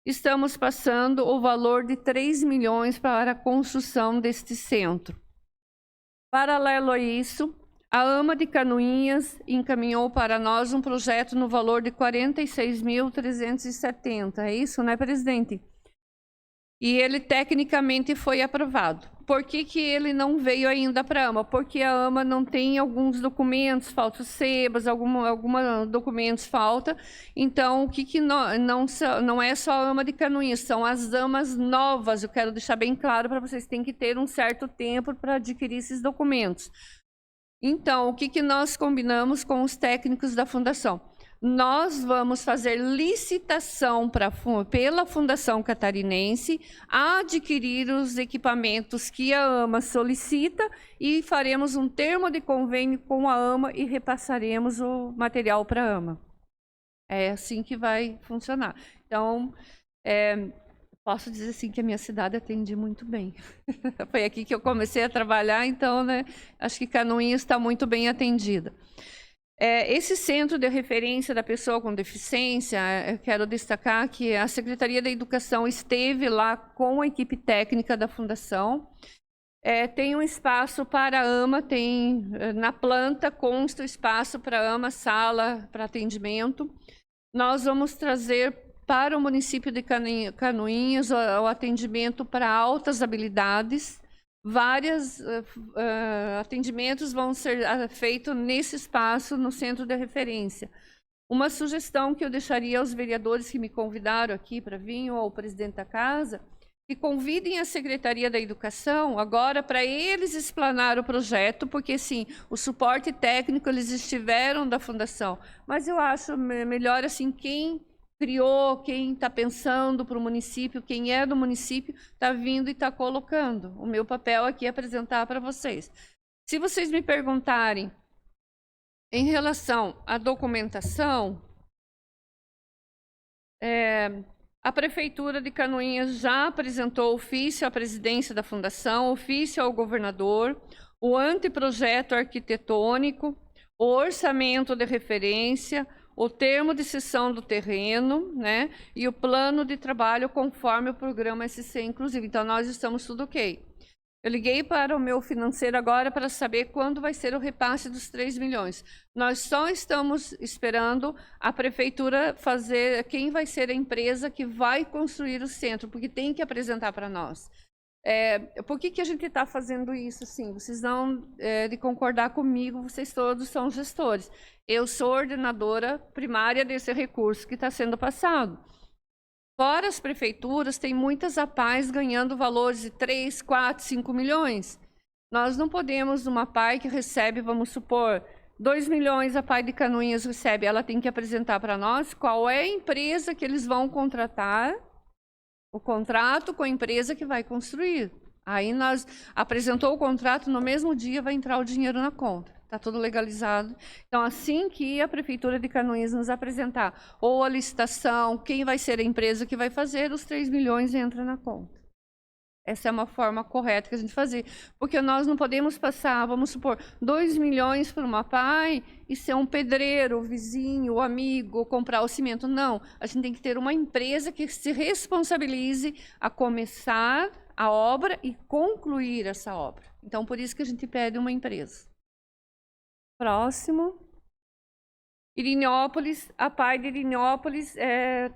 estamos passando o valor de 3 milhões para a construção deste centro. Paralelo a isso, a AMA de Canoinhas encaminhou para nós um projeto no valor de 46.370. É isso, né, presidente? E ele tecnicamente foi aprovado. Por que que ele não veio ainda para a AMA? Porque a AMA não tem alguns documentos, faltam sebas, alguns documentos falta. Então, o que não é só a AMA de Canoinhas, são as AMAs novas. Eu quero deixar bem claro para vocês, tem que ter um certo tempo para adquirir esses documentos. Então, o que nós combinamos com os técnicos da Fundação? Nós vamos fazer licitação pela Fundação Catarinense, adquirir os equipamentos que a AMA solicita e faremos um termo de convênio com a AMA e repassaremos o material para a AMA. É assim que vai funcionar. Então, posso dizer assim que a minha cidade atende muito bem. Foi aqui que eu comecei a trabalhar, então, né, acho que Canoinhas está muito bem atendida. Esse centro de referência da pessoa com deficiência, eu quero destacar que a Secretaria da Educação esteve lá com a equipe técnica da Fundação. Tem um espaço para a AMA, na planta consta o espaço para a AMA, sala para atendimento. Nós vamos trazer para o município de Canoinhas o atendimento para altas habilidades. Vários atendimentos vão ser feitos nesse espaço, no centro de referência. Uma sugestão que eu deixaria aos vereadores que me convidaram aqui para vir, ou ao presidente da casa, que convidem a Secretaria da Educação agora para eles explanar o projeto, porque sim, o suporte técnico eles estiveram da Fundação, mas eu acho melhor assim, quem criou, quem está pensando para o município, quem é do município, está vindo e está colocando. O meu papel aqui é apresentar para vocês. Se vocês me perguntarem em relação à documentação, a Prefeitura de Canoinhas já apresentou ofício à presidência da Fundação, ofício ao governador, o anteprojeto arquitetônico, o orçamento de referência, o termo de cessão do terreno, né, e o plano de trabalho conforme o programa SC Inclusive. Então, nós estamos tudo ok. Eu liguei para o meu financeiro agora para saber quando vai ser o repasse dos 3 milhões. Nós só estamos esperando a prefeitura fazer quem vai ser a empresa que vai construir o centro, porque tem que apresentar para nós. Por que a gente está fazendo isso assim? Vocês não de concordar comigo, vocês todos são gestores. Eu sou ordenadora primária desse recurso que está sendo passado. Fora as prefeituras, tem muitas APAES ganhando valores de 3, 4, 5 milhões. Nós não podemos, uma APAE que recebe, vamos supor, 2 milhões a APAE de Canoinhas recebe, ela tem que apresentar para nós qual é a empresa que eles vão contratar, o contrato com a empresa que vai construir. Aí nós apresentou o contrato, no mesmo dia vai entrar o dinheiro na conta. Está tudo legalizado. Então, assim que a Prefeitura de Canoinhas nos apresentar ou a licitação, quem vai ser a empresa que vai fazer, os 3 milhões entram na conta. Essa é uma forma correta que a gente fazer. Porque nós não podemos passar, vamos supor, 2 milhões para uma APAE e ser um pedreiro, o vizinho, o amigo, comprar o cimento. Não, a gente tem que ter uma empresa que se responsabilize a começar a obra e concluir essa obra. Então, por isso que a gente pede uma empresa. Próximo. Irinópolis, a APAE de Irinópolis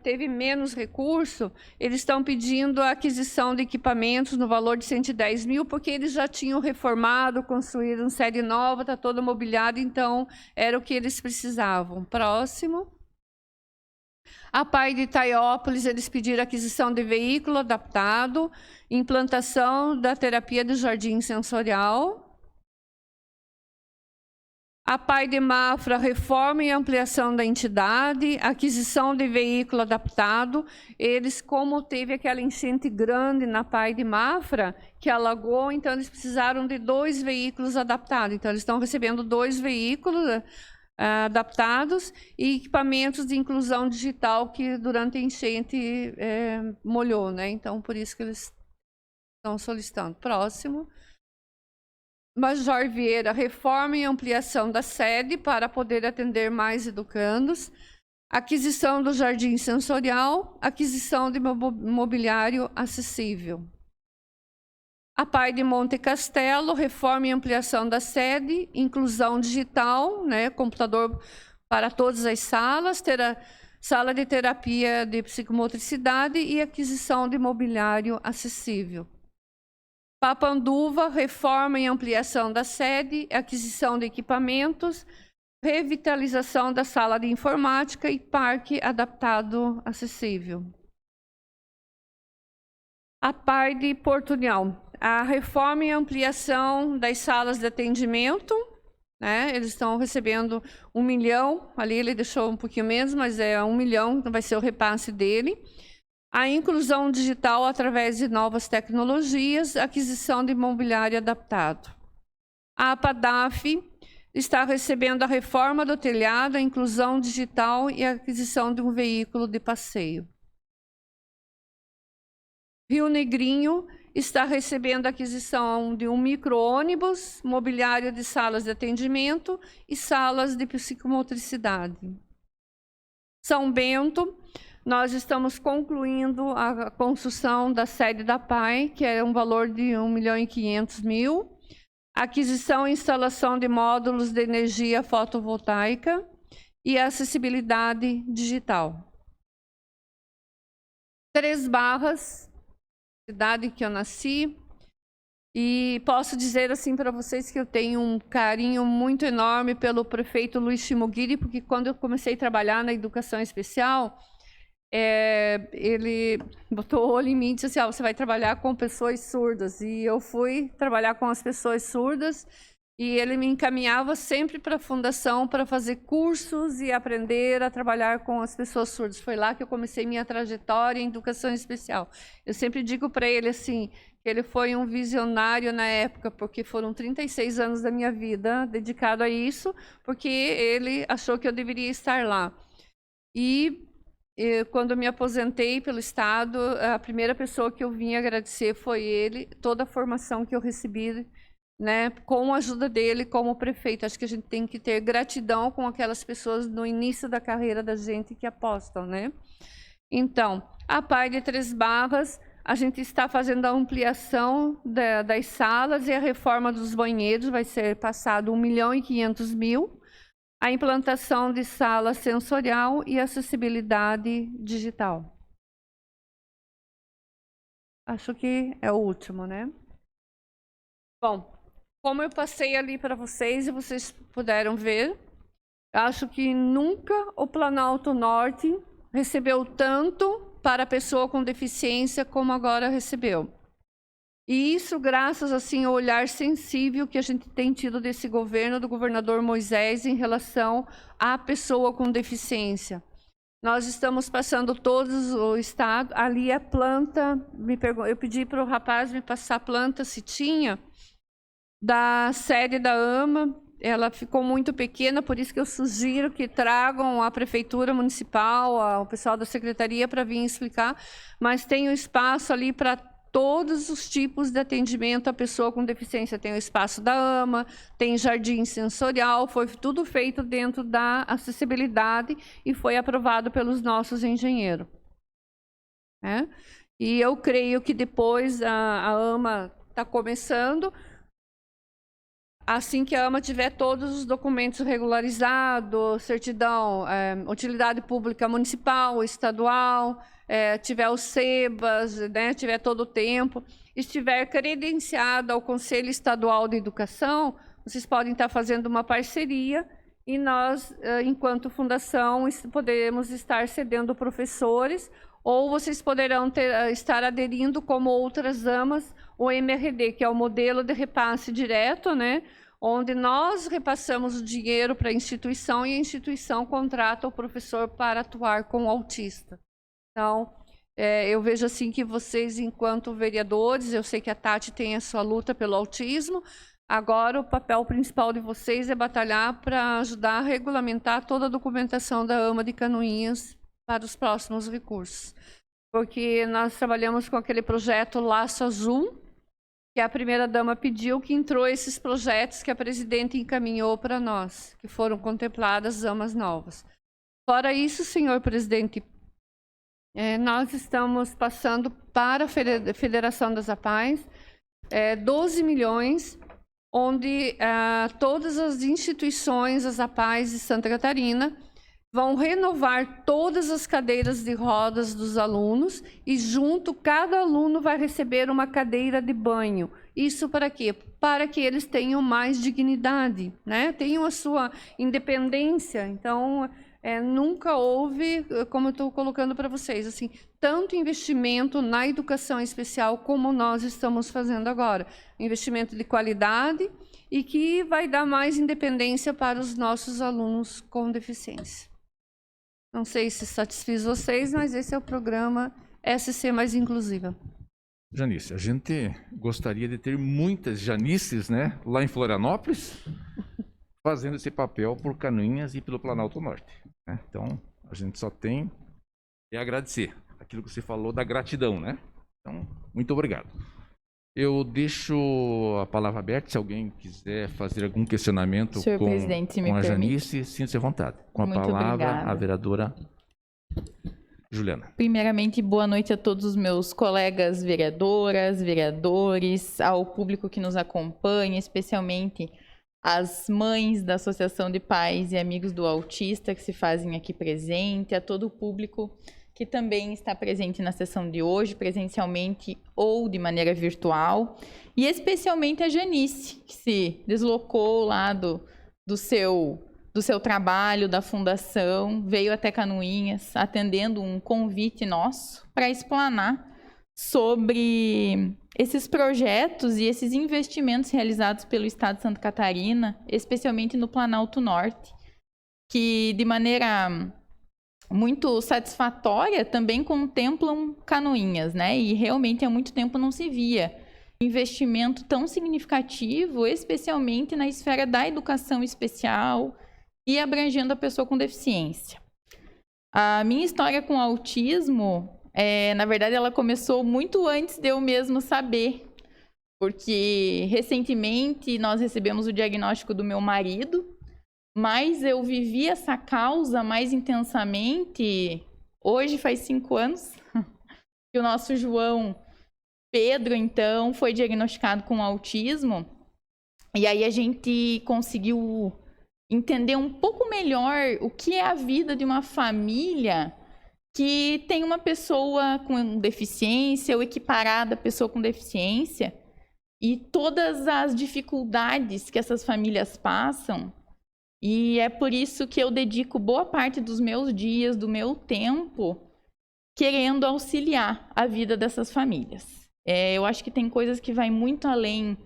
teve menos recurso, eles estão pedindo a aquisição de equipamentos no valor de 110 mil, porque eles já tinham reformado, construíram sede nova, está todo mobiliado, então era o que eles precisavam. Próximo. A APAE de Itaiópolis, eles pediram aquisição de veículo adaptado, implantação da terapia do jardim sensorial. A APAE de Mafra, reforma e ampliação da entidade, aquisição de veículo adaptado. Eles, como teve aquela enchente grande na APAE de Mafra, que alagou, então eles precisaram de 2 veículos adaptados. Então, eles estão recebendo 2 veículos adaptados e equipamentos de inclusão digital que durante a enchente molhou, né? Então, por isso que eles estão solicitando. Próximo. Major Vieira, reforma e ampliação da sede para poder atender mais educandos. aquisição do jardim sensorial, aquisição de mobiliário acessível. A PAI de Monte Castelo, reforma e ampliação da sede, inclusão digital, né, computador para todas as salas, sala de terapia de psicomotricidade e aquisição de mobiliário acessível. Papanduva, reforma e ampliação da sede, aquisição de equipamentos, revitalização da sala de informática e parque adaptado acessível. A PAI de Porto União, a reforma e ampliação das salas de atendimento, né? Eles estão recebendo 1 milhão, ali ele deixou um pouquinho menos, mas é 1 milhão, vai ser o repasse dele. A inclusão digital através de novas tecnologias, aquisição de mobiliário adaptado. A APADAF está recebendo a reforma do telhado, a inclusão digital e a aquisição de um veículo de passeio. Rio Negrinho está recebendo a aquisição de um micro-ônibus, mobiliário de salas de atendimento e salas de psicomotricidade. São Bento, nós estamos concluindo a construção da sede da PAI, que é um valor de 1.500.000, aquisição e instalação de módulos de energia fotovoltaica e acessibilidade digital. Três Barras, cidade em que eu nasci, e posso dizer assim para vocês que eu tenho um carinho muito enorme pelo prefeito Luiz Shimogiri, porque quando eu comecei a trabalhar na educação especial, ele botou o olho em mim e disse assim, você vai trabalhar com pessoas surdas. E eu fui trabalhar com as pessoas surdas e ele me encaminhava sempre para a fundação para fazer cursos e aprender a trabalhar com as pessoas surdas. Foi lá que eu comecei minha trajetória em educação especial. Eu sempre digo para ele assim, que ele foi um visionário na época, porque foram 36 anos da minha vida dedicado a isso, porque ele achou que eu deveria estar lá. E quando eu me aposentei pelo Estado, a primeira pessoa que eu vim agradecer foi ele, toda a formação que eu recebi, né, com a ajuda dele como prefeito. Acho que a gente tem que ter gratidão com aquelas pessoas no início da carreira da gente que apostam, né? Então, a PAI de Três Barras, a gente está fazendo a ampliação das salas e a reforma dos banheiros, vai ser passado 1.500.000. A implantação de sala sensorial e acessibilidade digital. Acho que é o último, né? Bom, como eu passei ali para vocês e vocês puderam ver, acho que nunca o Planalto Norte recebeu tanto para a pessoa com deficiência como agora recebeu. E isso graças assim, ao olhar sensível que a gente tem tido desse governo, do governador Moisés, em relação à pessoa com deficiência. Nós estamos passando todos o estado, ali a planta, eu pedi para o rapaz me passar a planta, se tinha, da sede da AMA, ela ficou muito pequena, por isso que eu sugiro que tragam a prefeitura municipal, o pessoal da secretaria para vir explicar, mas tem o espaço ali para todos os tipos de atendimento à pessoa com deficiência. Tem o espaço da AMA, tem jardim sensorial, foi tudo feito dentro da acessibilidade e foi aprovado pelos nossos engenheiros. E eu creio que depois a AMA está começando, assim que a AMA tiver todos os documentos regularizados, certidão, utilidade pública municipal, estadual, tiver os SEBAS, né, tiver todo o tempo, estiver credenciado ao Conselho Estadual de Educação, vocês podem estar fazendo uma parceria e nós, enquanto fundação, podemos estar cedendo professores ou vocês poderão estar aderindo, como outras AMAs, o MRD, que é o modelo de repasse direto, né, onde nós repassamos o dinheiro para a instituição e a instituição contrata o professor para atuar com o autista. Então, eu vejo assim que vocês, enquanto vereadores, eu sei que a Tati tem a sua luta pelo autismo, agora o papel principal de vocês é batalhar para ajudar a regulamentar toda a documentação da AMA de Canoinhas para os próximos recursos. Porque nós trabalhamos com aquele projeto Laço Azul, que a primeira-dama pediu, que entrou esses projetos que a presidente encaminhou para nós, que foram contempladas as AMAs novas. Fora isso, senhor presidente, nós estamos passando para a Federação das APAES 12 milhões, onde todas as instituições, as APAES de Santa Catarina, vão renovar todas as cadeiras de rodas dos alunos e junto cada aluno vai receber uma cadeira de banho. Isso para quê? Para que eles tenham mais dignidade, né? Tenham a sua independência. Então, nunca houve, como eu estou colocando para vocês, assim, tanto investimento na educação especial como nós estamos fazendo agora. Investimento de qualidade e que vai dar mais independência para os nossos alunos com deficiência. Não sei se satisfiz vocês, mas esse é o programa SC Mais Inclusiva. Janice, a gente gostaria de ter muitas Janices, né, lá em Florianópolis, fazendo esse papel por Canoinhas e pelo Planalto Norte, né? Então, a gente só tem que agradecer aquilo que você falou da gratidão, né? Então, muito obrigado. Eu deixo a palavra aberta, se alguém quiser fazer algum questionamento Senhor presidente, se me com a permite. Janice, sinta-se à vontade. Com a Muito palavra, obrigada. a vereadora Juliana. Primeiramente, boa noite a todos os meus colegas vereadoras, vereadores, ao público que nos acompanha, especialmente as mães da Associação de Pais e Amigos do Autista que se fazem aqui presente, a todo o público que também está presente na sessão de hoje, presencialmente ou de maneira virtual, e especialmente a Janice, que se deslocou lá do seu trabalho, da fundação, veio até Canoinhas, atendendo um convite nosso para explanar sobre esses projetos e esses investimentos realizados pelo Estado de Santa Catarina, especialmente no Planalto Norte, que de maneira muito satisfatória também contemplam Canoinhas, né? E realmente há muito tempo não se via investimento tão significativo, especialmente na esfera da educação especial e abrangendo a pessoa com deficiência. A minha história com autismo, na verdade, ela começou muito antes de eu mesmo saber, porque recentemente nós recebemos o diagnóstico do meu marido, mas eu vivi essa causa mais intensamente, hoje faz 5 anos, que o nosso João Pedro, então, foi diagnosticado com autismo, e aí a gente conseguiu entender um pouco melhor o que é a vida de uma família que tem uma pessoa com deficiência ou equiparada à pessoa com deficiência, e todas as dificuldades que essas famílias passam. E é por isso que eu dedico boa parte dos meus dias, do meu tempo, querendo auxiliar a vida dessas famílias. Eu acho que tem coisas que vai muito além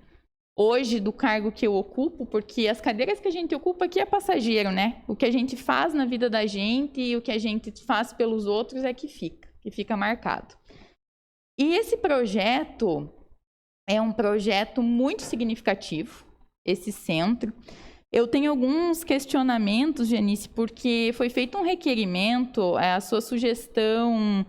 hoje do cargo que eu ocupo, porque as cadeiras que a gente ocupa aqui é passageiro, né? O que a gente faz na vida da gente e o que a gente faz pelos outros é que fica marcado. E esse projeto é um projeto muito significativo, esse centro. Eu tenho alguns questionamentos, Janice, porque foi feito um requerimento, a sua sugestão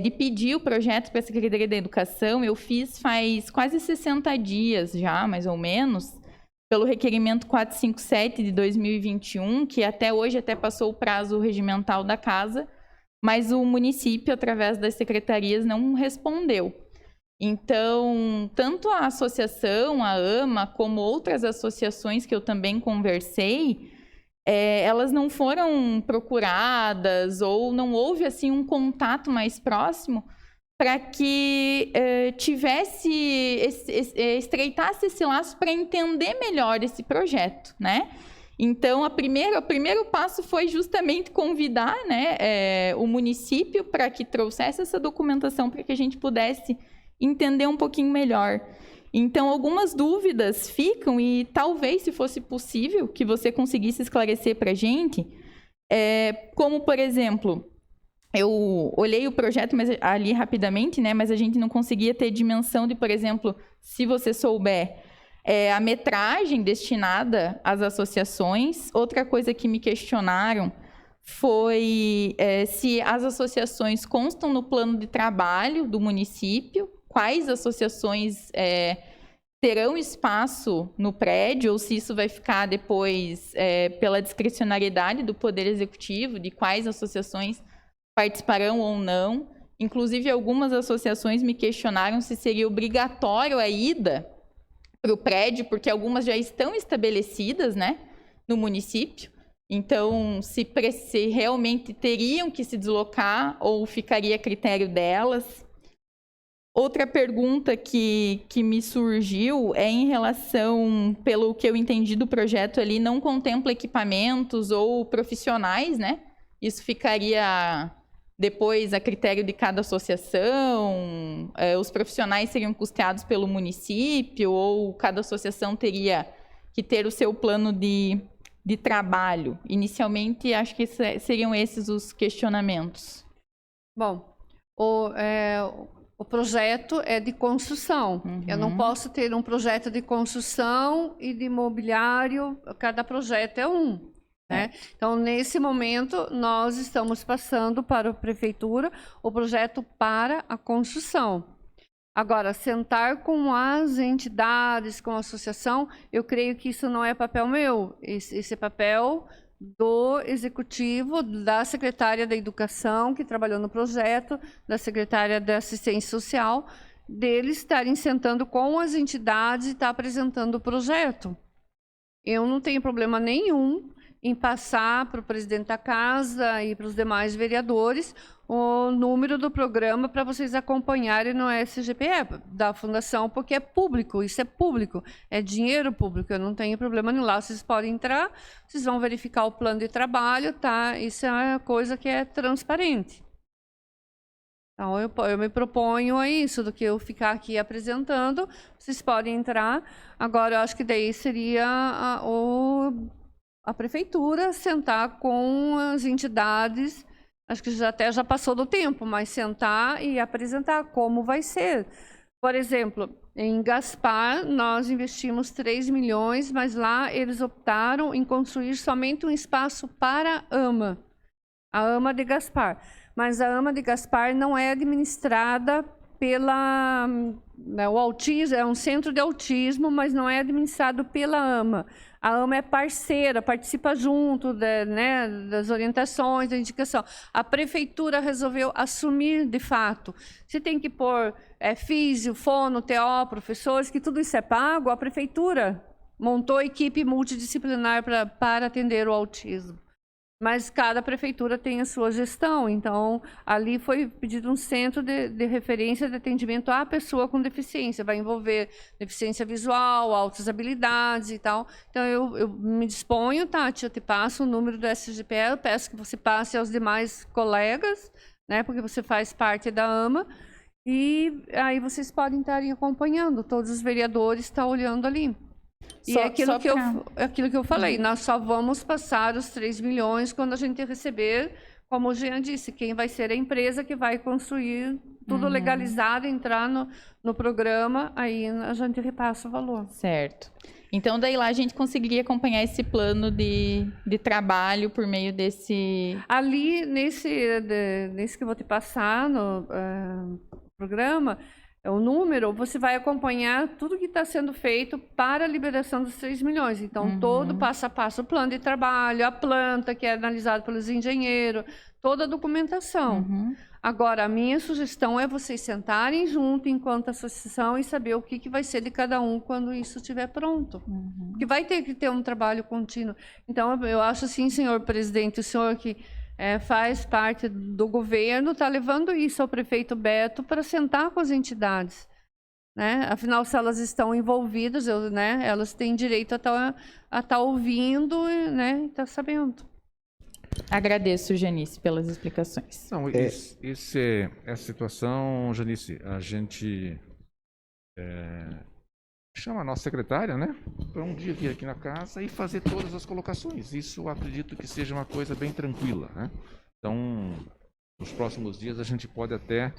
de pedir o projeto para a Secretaria da Educação, eu fiz faz quase 60 dias já, mais ou menos, pelo requerimento 457 de 2021, que até hoje até passou o prazo regimental da casa, mas o município, através das secretarias, não respondeu. Então, tanto a associação, a AMA, como outras associações que eu também conversei, elas não foram procuradas ou não houve assim um contato mais próximo para que estreitasse esse laço para entender melhor esse projeto, né? Então, o primeiro passo foi justamente convidar, né, o município para que trouxesse essa documentação para que a gente pudesse entender um pouquinho melhor. Então, algumas dúvidas ficam e talvez, se fosse possível, que você conseguisse esclarecer para a gente, como, por exemplo, eu olhei o projeto ali rapidamente, né, mas a gente não conseguia ter dimensão de, por exemplo, se você souber, a metragem destinada às associações. Outra coisa que me questionaram foi se as associações constam no plano de trabalho do município, quais associações terão espaço no prédio ou se isso vai ficar depois pela discricionariedade do Poder Executivo, de quais associações participarão ou não. Inclusive, algumas associações me questionaram se seria obrigatório a ida para o prédio, porque algumas já estão estabelecidas, né, no município. Então, se realmente teriam que se deslocar ou ficaria a critério delas. Outra pergunta que me surgiu é em relação, pelo que eu entendi do projeto ali, não contempla equipamentos ou profissionais, né? Isso ficaria depois a critério de cada associação, os profissionais seriam custeados pelo município ou cada associação teria que ter o seu plano de trabalho. Inicialmente, acho que seriam esses os questionamentos. Bom, o projeto é de construção. Eu não posso ter um projeto de construção e de imobiliário, cada projeto é um. Né? Então, nesse momento, nós estamos passando para a prefeitura o projeto para a construção. Agora, sentar com as entidades, com a associação, eu creio que isso não é papel meu. Esse é papel do executivo, da secretária da Educação, que trabalhou no projeto, da secretária da Assistência Social, deles estarem sentando com as entidades e estar apresentando o projeto. Eu não tenho problema nenhum em passar para o presidente da casa e para os demais vereadores o número do programa para vocês acompanharem no SGPE da Fundação, porque é público, isso é público, é dinheiro público, eu não tenho problema nenhum lá, vocês podem entrar, vocês vão verificar o plano de trabalho, tá? Isso é uma coisa que é transparente. Então, eu me proponho a isso, do que eu ficar aqui apresentando, vocês podem entrar. Agora, eu acho que daí seria a prefeitura sentar com as entidades, acho que já passou do tempo, mas sentar e apresentar como vai ser. Por exemplo, em Gaspar, nós investimos 3 milhões, mas lá eles optaram em construir somente um espaço para a AMA de Gaspar. Mas a AMA de Gaspar não é administrada pela... o autismo, é um centro de autismo, mas não é administrado pela AMA. A AMA é parceira, participa junto das orientações, da indicação. A prefeitura resolveu assumir, de fato. Se tem que pôr físio, fono, TO, professores, que tudo isso é pago, a prefeitura montou equipe multidisciplinar para atender o autismo. Mas cada prefeitura tem a sua gestão, então ali foi pedido um centro de referência de atendimento à pessoa com deficiência, vai envolver deficiência visual, altas habilidades e tal. Então eu me disponho, Tati, eu te passo o número do SGPE, eu peço que você passe aos demais colegas, né, porque você faz parte da AMA, e aí vocês podem estar acompanhando, todos os vereadores estão olhando ali. E é aquilo que eu falei, nós só vamos passar os 3 milhões quando a gente receber, como o Jean disse, quem vai ser a empresa que vai construir tudo legalizado, entrar no programa, aí a gente repassa o valor. Certo. Então, daí lá a gente conseguiria acompanhar esse plano de trabalho por meio desse... Ali, nesse que eu vou te passar no programa... o número, você vai acompanhar tudo que está sendo feito para a liberação dos 3 milhões. Então, todo passo a passo, o plano de trabalho, a planta que é analisada pelos engenheiros, toda a documentação. Agora, a minha sugestão é vocês sentarem junto enquanto associação e saber o que vai ser de cada um quando isso estiver pronto. Porque vai ter que ter um trabalho contínuo. Então, eu acho assim, senhor presidente, o senhor que... faz parte do governo, está levando isso ao prefeito Beto para sentar com as entidades. Né? Afinal, se elas estão envolvidas, elas têm direito a estar ouvindo e estar sabendo. Agradeço, Janice, pelas explicações. Não, essa situação, Janice, a gente chama a nossa secretária, né, para um dia vir aqui na casa e fazer todas as colocações. Isso eu acredito que seja uma coisa bem tranquila, né? Então, nos próximos dias a gente pode até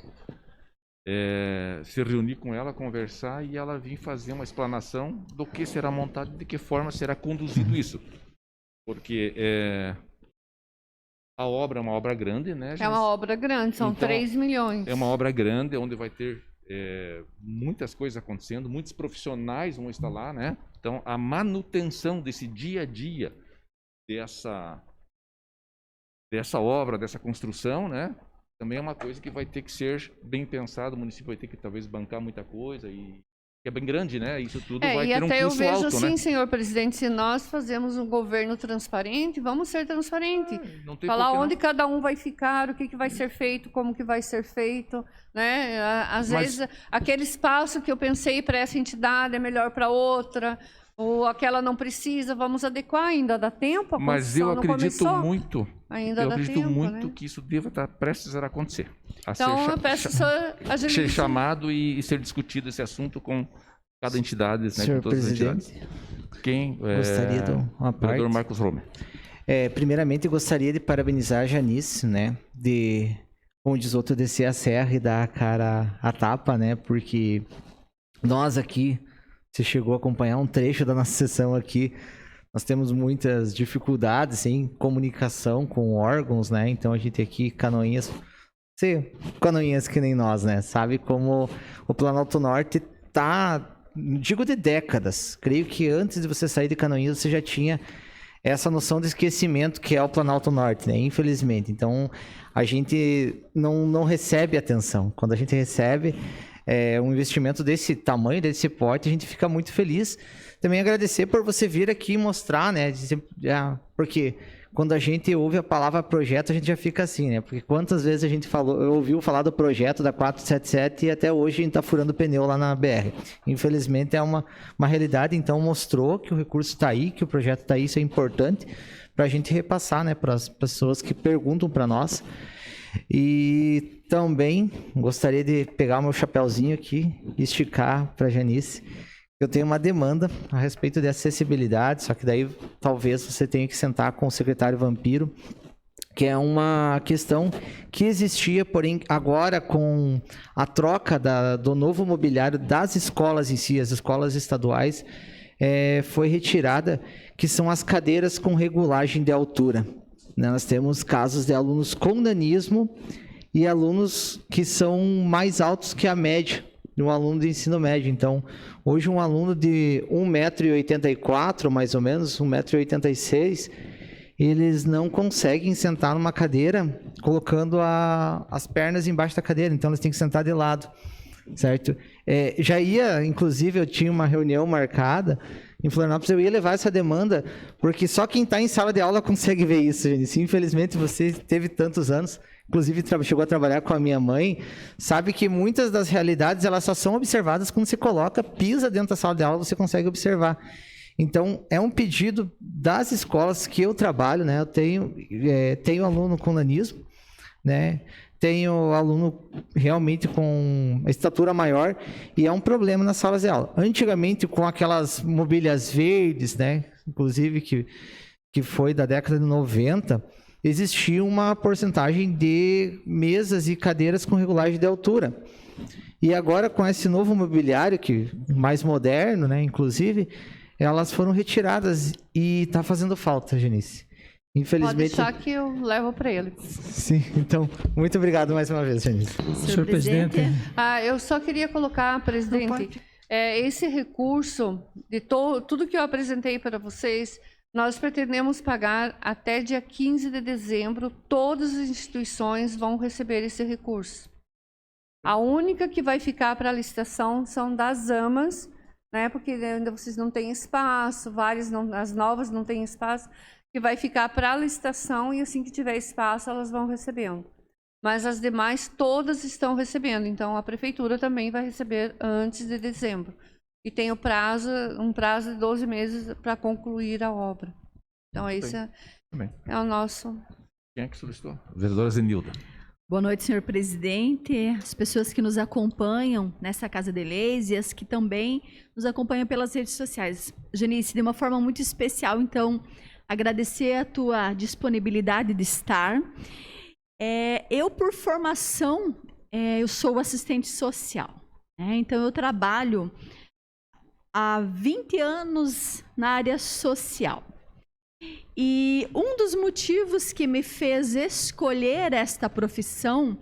se reunir com ela, conversar e ela vir fazer uma explanação do que será montado e de que forma será conduzido isso. Porque a obra é uma obra grande, né? É uma obra grande, são então, 3 milhões. É uma obra grande, onde vai ter muitas coisas acontecendo, muitos profissionais vão estar lá, né? Então, a manutenção desse dia a dia dessa obra, dessa construção, né? Também é uma coisa que vai ter que ser bem pensado. O município vai ter que talvez bancar muita coisa e é bem grande, né? Isso tudo vai ter um custo alto, né? E até eu vejo assim, senhor presidente, se nós fazemos um governo transparente, vamos ser transparentes. Falar onde cada um vai ficar, o que vai ser feito, como que vai ser feito, né? Às vezes, aquele espaço que eu pensei para essa entidade é melhor para outra, ou aquela não precisa, vamos adequar, ainda dá tempo, mas eu acredito muito, ainda dá tempo, muito, né? Que isso deva estar prestes a acontecer. Então, eu peço ser chamado e ser discutido esse assunto com cada entidade, né? Senhor com todas presidente, as entidades. Quem? Gostaria de uma parte. Vereador Marcos Romer. Primeiramente, eu gostaria de parabenizar a Janice, né? De, como diz outro, descer a serra e dar a cara a tapa, né? Porque nós aqui, você chegou a acompanhar um trecho da nossa sessão aqui, nós temos muitas dificuldades em comunicação com órgãos, né? Então a gente aqui, Canoinhas, Canoinhas que nem nós, né? Sabe como o Planalto Norte tá, digo de décadas. Creio que antes de você sair de Canoinhas, você já tinha essa noção de esquecimento que é o Planalto Norte, né? Infelizmente. Então a gente não recebe atenção. Quando a gente recebe um investimento desse tamanho, desse porte, a gente fica muito feliz. Também agradecer por você vir aqui mostrar, né? Porque quando a gente ouve a palavra projeto, a gente já fica assim, né? Porque quantas vezes a gente ouviu falar do projeto da 477 e até hoje a gente está furando pneu lá na BR. Infelizmente é uma realidade, então mostrou que o recurso está aí, que o projeto está aí, isso é importante para a gente repassar, né? Para as pessoas que perguntam para nós. E também gostaria de pegar o meu chapéuzinho aqui e esticar para a Janice. Eu tenho uma demanda a respeito de acessibilidade, só que daí talvez você tenha que sentar com o secretário Vampiro, que é uma questão que existia, porém agora com a troca do novo mobiliário das escolas em si, as escolas estaduais, foi retirada, que são as cadeiras com regulagem de altura. Nós temos casos de alunos com nanismo e alunos que são mais altos que a média de um aluno de ensino médio. Então, hoje um aluno de 1,84 m, mais ou menos, 1,86 m, eles não conseguem sentar numa cadeira colocando as pernas embaixo da cadeira, então eles têm que sentar de lado, certo? Já ia, inclusive, eu tinha uma reunião marcada em Florianópolis, eu ia levar essa demanda, porque só quem está em sala de aula consegue ver isso, gente. Infelizmente, você teve tantos anos, inclusive chegou a trabalhar com a minha mãe, sabe que muitas das realidades elas só são observadas quando você pisa dentro da sala de aula, você consegue observar. Então, é um pedido das escolas que eu trabalho, né? Eu tenho aluno com nanismo, né? Tenho aluno realmente com estatura maior e é um problema nas salas de aula. Antigamente, com aquelas mobílias verdes, né? Inclusive que foi da década de 90, existia uma porcentagem de mesas e cadeiras com regulagem de altura. E agora, com esse novo mobiliário, que mais moderno, né? Inclusive, elas foram retiradas e está fazendo falta, Janice. Infelizmente... Pode deixar que eu levo para ele. Sim, então, muito obrigado mais uma vez, Janice. Senhor presidente. Eu só queria colocar, presidente, esse recurso, de tudo que eu apresentei para vocês, nós pretendemos pagar até dia 15 de dezembro, todas as instituições vão receber esse recurso. A única que vai ficar para a licitação são das AMAs, né, porque ainda vocês não têm espaço, as novas não têm espaço, que vai ficar para a licitação e assim que tiver espaço elas vão recebendo. Mas as demais todas estão recebendo, então a prefeitura também vai receber antes de dezembro. E tem um prazo de 12 meses para concluir a obra. Então esse é o nosso... Quem é que solicitou? Vereadora Zenilda. Boa noite, senhor presidente, as pessoas que nos acompanham nessa Casa de Leis e as que também nos acompanham pelas redes sociais. Janice, de uma forma muito especial, então, agradecer a tua disponibilidade de estar. Eu, por formação, eu sou assistente social, né? Então eu trabalho há 20 anos na área social. E um dos motivos que me fez escolher esta profissão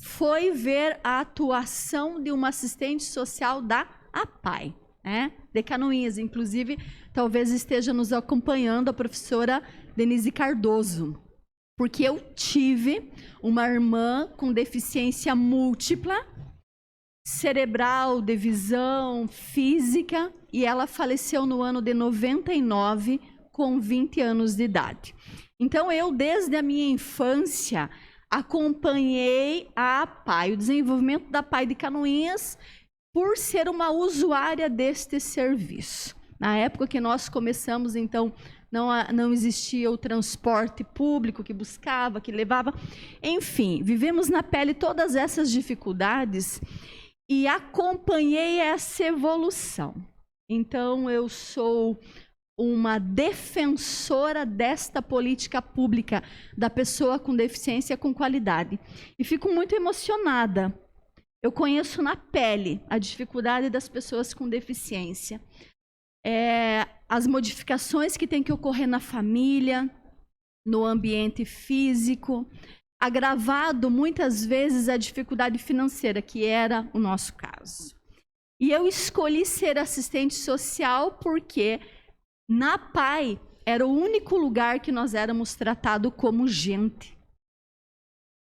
foi ver a atuação de uma assistente social da APAE, né, de Canoinhas. Inclusive, talvez esteja nos acompanhando a professora Denise Cardoso, porque eu tive uma irmã com deficiência múltipla, cerebral, de visão, física, e ela faleceu no ano de 99, com 20 anos de idade. Então, eu, desde a minha infância, acompanhei a APAE, o desenvolvimento da APAE de Canoinhas, por ser uma usuária deste serviço. Na época que nós começamos, então, não existia o transporte público que buscava, que levava. Enfim, vivemos na pele todas essas dificuldades e acompanhei essa evolução. Então, eu sou uma defensora desta política pública da pessoa com deficiência com qualidade. E fico muito emocionada. Eu conheço na pele a dificuldade das pessoas com deficiência. As modificações que têm que ocorrer na família, no ambiente físico, agravado muitas vezes a dificuldade financeira, que era o nosso caso. E eu escolhi ser assistente social porque na APAE era o único lugar que nós éramos tratados como gente.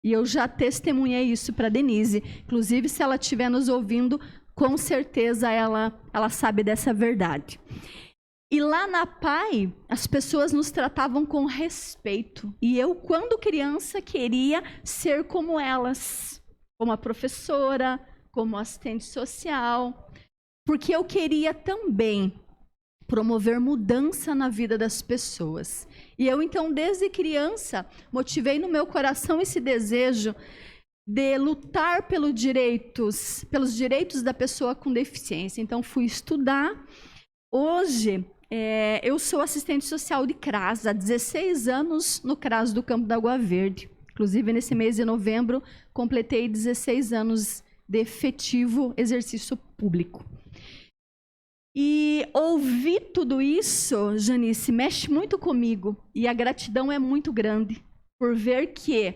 E eu já testemunhei isso para a Denise. Inclusive, se ela estiver nos ouvindo, com certeza ela sabe dessa verdade. E lá na APAE, as pessoas nos tratavam com respeito. E eu, quando criança, queria ser como elas. Como a professora, como assistente social. Porque eu queria também promover mudança na vida das pessoas. E eu, então, desde criança, motivei no meu coração esse desejo de lutar pelos direitos da pessoa com deficiência. Então, fui estudar. Hoje, eu sou assistente social de CRAS, há 16 anos no CRAS do Campo da Água Verde. Inclusive, nesse mês de novembro, completei 16 anos de efetivo exercício público. E ouvir tudo isso, Janice, mexe muito comigo. E a gratidão é muito grande por ver que,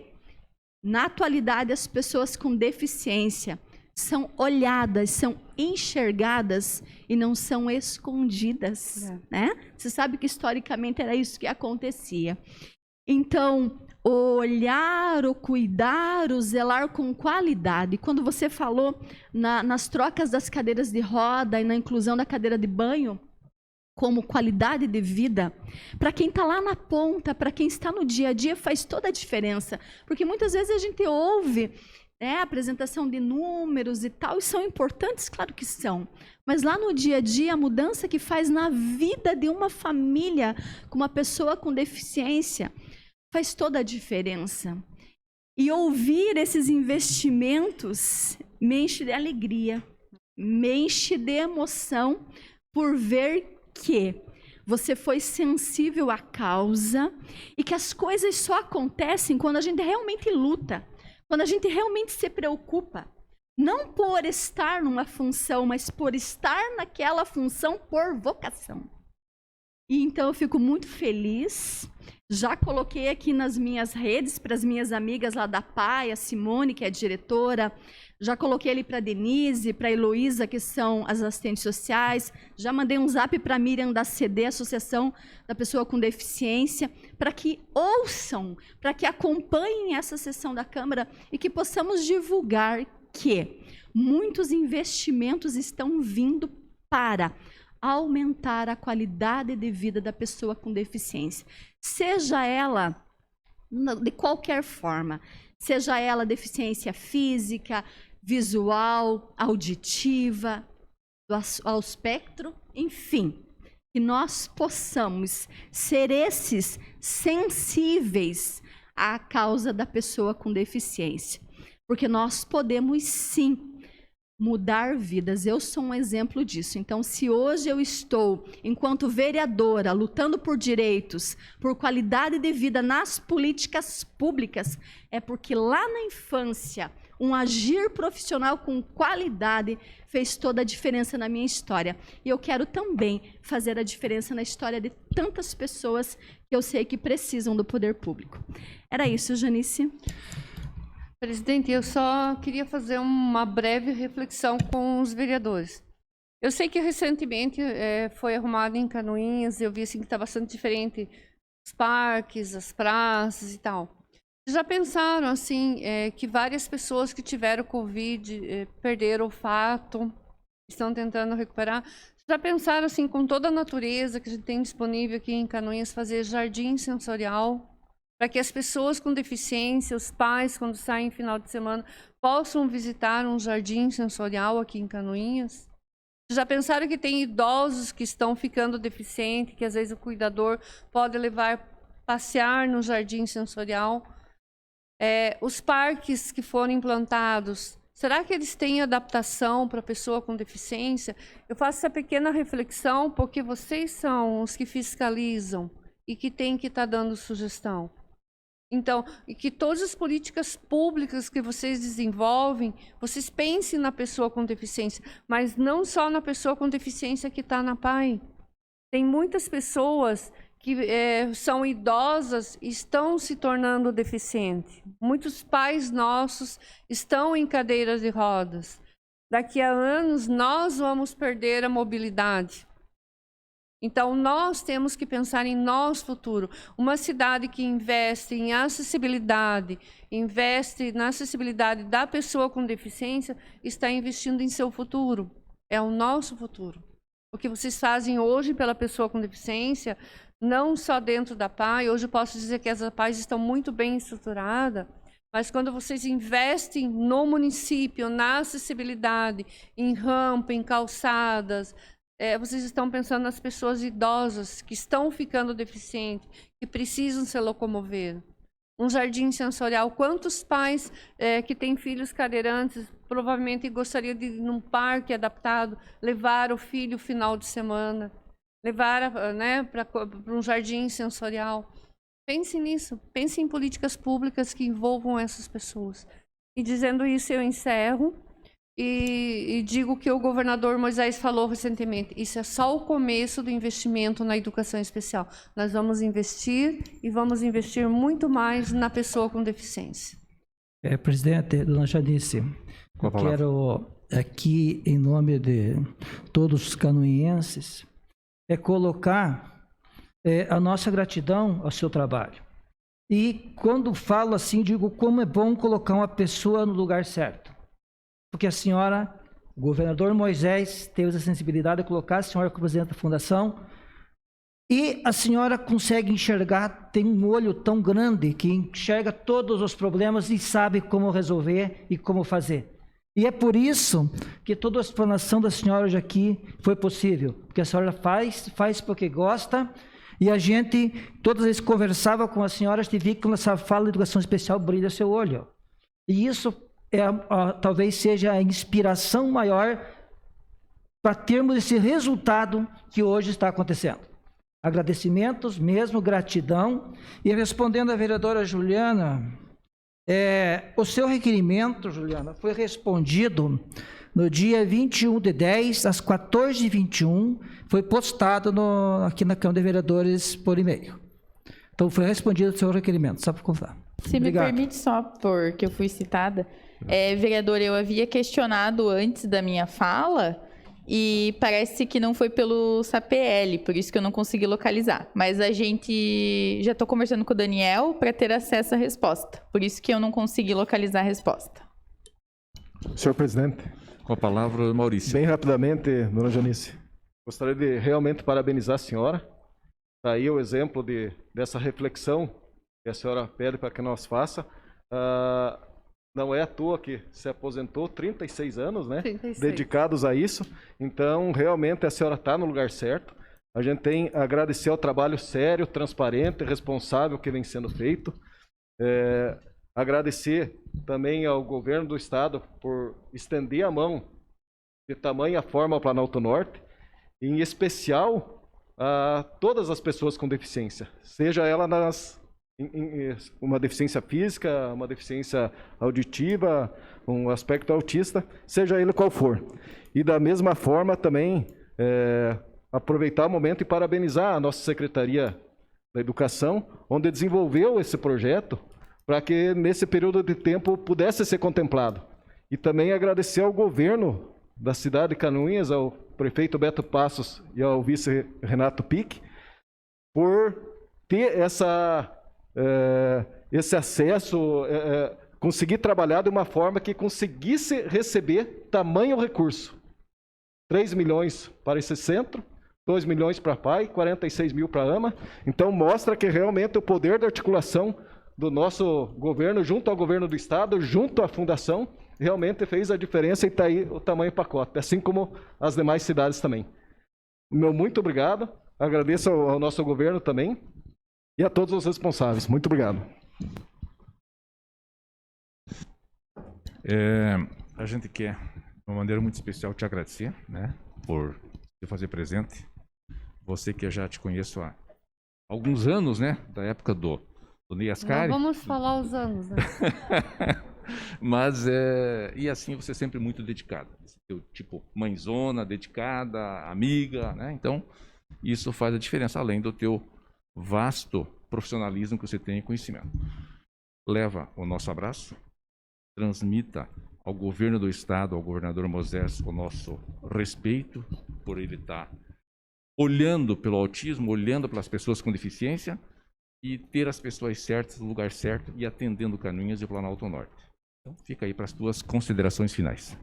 na atualidade, as pessoas com deficiência são olhadas, são enxergadas e não são escondidas. Né? Você sabe que, historicamente, era isso que acontecia. Então, o olhar, o cuidar, o zelar com qualidade. Quando você falou nas trocas das cadeiras de roda e na inclusão da cadeira de banho como qualidade de vida, para quem está lá na ponta, para quem está no dia a dia, faz toda a diferença. Porque muitas vezes a gente ouve a apresentação de números e tal, e são importantes, claro que são. Mas lá no dia a dia, a mudança que faz na vida de uma família com uma pessoa com deficiência faz toda a diferença. E ouvir esses investimentos me enche de alegria, me enche de emoção por ver que você foi sensível à causa e que as coisas só acontecem quando a gente realmente luta, quando a gente realmente se preocupa. Não por estar numa função, mas por estar naquela função por vocação. E então eu fico muito feliz. Já coloquei aqui nas minhas redes para as minhas amigas lá da APAE, a Simone, que é a diretora. Já coloquei ali para a Denise, para a Heloísa, que são as assistentes sociais. Já mandei um zap para a Miriam da CD, Associação da Pessoa com Deficiência, para que ouçam, para que acompanhem essa sessão da Câmara e que possamos divulgar que muitos investimentos estão vindo para aumentar a qualidade de vida da pessoa com deficiência. Seja ela de qualquer forma, seja ela deficiência física, visual, auditiva, ao espectro, enfim, que nós possamos ser esses sensíveis à causa da pessoa com deficiência. Porque nós podemos sim mudar vidas. Eu sou um exemplo disso. Então, se hoje eu estou, enquanto vereadora, lutando por direitos, por qualidade de vida nas políticas públicas, é porque lá na infância, um agir profissional com qualidade fez toda a diferença na minha história. E eu quero também fazer a diferença na história de tantas pessoas que eu sei que precisam do poder público. Era isso, Janice. Presidente, eu só queria fazer uma breve reflexão com os vereadores. Eu sei que recentemente foi arrumado em Canoinhas, eu vi assim que está bastante diferente os parques, as praças e tal. Já pensaram assim que várias pessoas que tiveram Covid perderam o olfato, estão tentando recuperar? Já pensaram assim com toda a natureza que a gente tem disponível aqui em Canoinhas fazer jardim sensorial? Para que as pessoas com deficiência, os pais, quando saem no final de semana, possam visitar um jardim sensorial aqui em Canoinhas? Já pensaram que tem idosos que estão ficando deficientes, que às vezes o cuidador pode levar passear no jardim sensorial? Os parques que foram implantados, será que eles têm adaptação para a pessoa com deficiência? Eu faço essa pequena reflexão porque vocês são os que fiscalizam e que têm que estar dando sugestão. Então, e que todas as políticas públicas que vocês desenvolvem, vocês pensem na pessoa com deficiência, mas não só na pessoa com deficiência que está na PAI. Tem muitas pessoas que são idosas e estão se tornando deficientes. Muitos pais nossos estão em cadeiras de rodas. Daqui a anos, nós vamos perder a mobilidade. Então, nós temos que pensar em nosso futuro. Uma cidade que investe em acessibilidade, investe na acessibilidade da pessoa com deficiência, está investindo em seu futuro. É o nosso futuro. O que vocês fazem hoje pela pessoa com deficiência, não só dentro da PAI, hoje eu posso dizer que as PAIs estão muito bem estruturadas, mas quando vocês investem no município, na acessibilidade, em rampa, em calçadas, vocês estão pensando nas pessoas idosas que estão ficando deficientes, que precisam se locomover. Um jardim sensorial. Quantos pais que têm filhos cadeirantes provavelmente gostariam de ir num parque adaptado, levar o filho no final de semana, levar para um jardim sensorial? Pense nisso. Pense em políticas públicas que envolvam essas pessoas. E dizendo isso, eu encerro. E digo que o governador Moisés falou recentemente, isso é só o começo do investimento na educação especial. Nós vamos investir e vamos investir muito mais na pessoa com deficiência. Presidente, dona Janice, eu quero aqui, em nome de todos os canoinhenses, colocar a nossa gratidão ao seu trabalho. E quando falo assim, digo como é bom colocar uma pessoa no lugar certo. Porque a senhora, o governador Moisés, teve a sensibilidade de colocar a senhora como presidente da fundação e a senhora consegue enxergar, tem um olho tão grande que enxerga todos os problemas e sabe como resolver e como fazer. E é por isso que toda a explanação da senhora hoje aqui foi possível, porque a senhora faz porque gosta e a gente, todas as vezes que conversava com a senhora, a gente via que quando ela fala de educação especial, brilha seu olho. E isso talvez seja a inspiração maior para termos esse resultado que hoje está acontecendo. Agradecimentos mesmo, gratidão. E respondendo à vereadora Juliana, o seu requerimento, Juliana, foi respondido no dia 21/10, às 14h21, foi postado aqui na Câmara de Vereadores por e-mail. Então foi respondido o seu requerimento, só para confirmar. Se Obrigado. me permite, só porque eu fui citada, vereador, eu havia questionado antes da minha fala e parece que não foi pelo SAPL, por isso que eu não consegui localizar. Mas a gente já estou conversando com o Daniel para ter acesso à resposta, por isso que eu não consegui localizar a resposta. Senhor presidente. Com a palavra, Maurício. Bem rapidamente, dona Janice, gostaria de realmente parabenizar a senhora. Está aí o exemplo dessa reflexão que a senhora pede para que nós faça. Não é à toa que se aposentou, 36 anos, né? 36. Dedicados a isso. Então, realmente, a senhora está no lugar certo. A gente tem a agradecer ao trabalho sério, transparente, responsável que vem sendo feito. Agradecer também ao governo do estado por estender a mão de tamanha forma ao Planalto Norte, em especial a todas as pessoas com deficiência, seja ela uma deficiência física, uma deficiência auditiva, um aspecto autista, seja ele qual for. E da mesma forma também aproveitar o momento e parabenizar a nossa Secretaria da Educação, onde desenvolveu esse projeto para que nesse período de tempo pudesse ser contemplado. E também agradecer ao governo da cidade de Canoinhas, ao prefeito Beto Passos e ao vice Renato Pique, por ter esse acesso, conseguir trabalhar de uma forma que conseguisse receber tamanho recurso. 3 milhões para esse centro, 2 milhões para a PAI, 46 mil para a AMA. Então mostra que realmente o poder de articulação do nosso governo, junto ao governo do estado, junto à fundação, realmente fez a diferença e está aí o tamanho pacote, assim como as demais cidades também. Meu muito obrigado, agradeço ao nosso governo também e a todos os responsáveis. Muito obrigado. A gente quer, de uma maneira muito especial, te agradecer, né, por se fazer presente. Você que eu já te conheço há alguns anos, né, da época do Ney Ascari. Não vamos falar os anos, né? Mas, e assim, você é sempre muito dedicada. Tipo, mãezona, dedicada, amiga, né? Então, isso faz a diferença, além do teu vasto profissionalismo que você tem e conhecimento. Leva o nosso abraço, transmita ao governo do estado, ao governador Moisés, o nosso respeito por ele estar olhando pelo autismo, olhando pelas pessoas com deficiência e ter as pessoas certas no lugar certo e atendendo Canoinhas e Planalto Norte. Então, fica aí para as tuas considerações finais.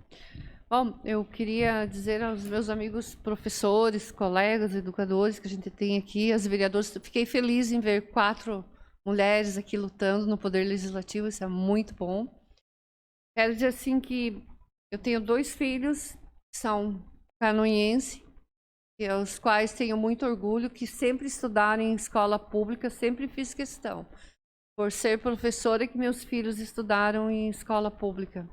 Bom, eu queria dizer aos meus amigos professores, colegas, educadores que a gente tem aqui, as vereadoras, fiquei feliz em ver 4 mulheres aqui lutando no Poder Legislativo, isso é muito bom. Quero dizer assim que eu tenho 2 filhos que são canoinhenses, e aos quais tenho muito orgulho, que sempre estudaram em escola pública, sempre fiz questão, por ser professora, que meus filhos estudaram em escola pública.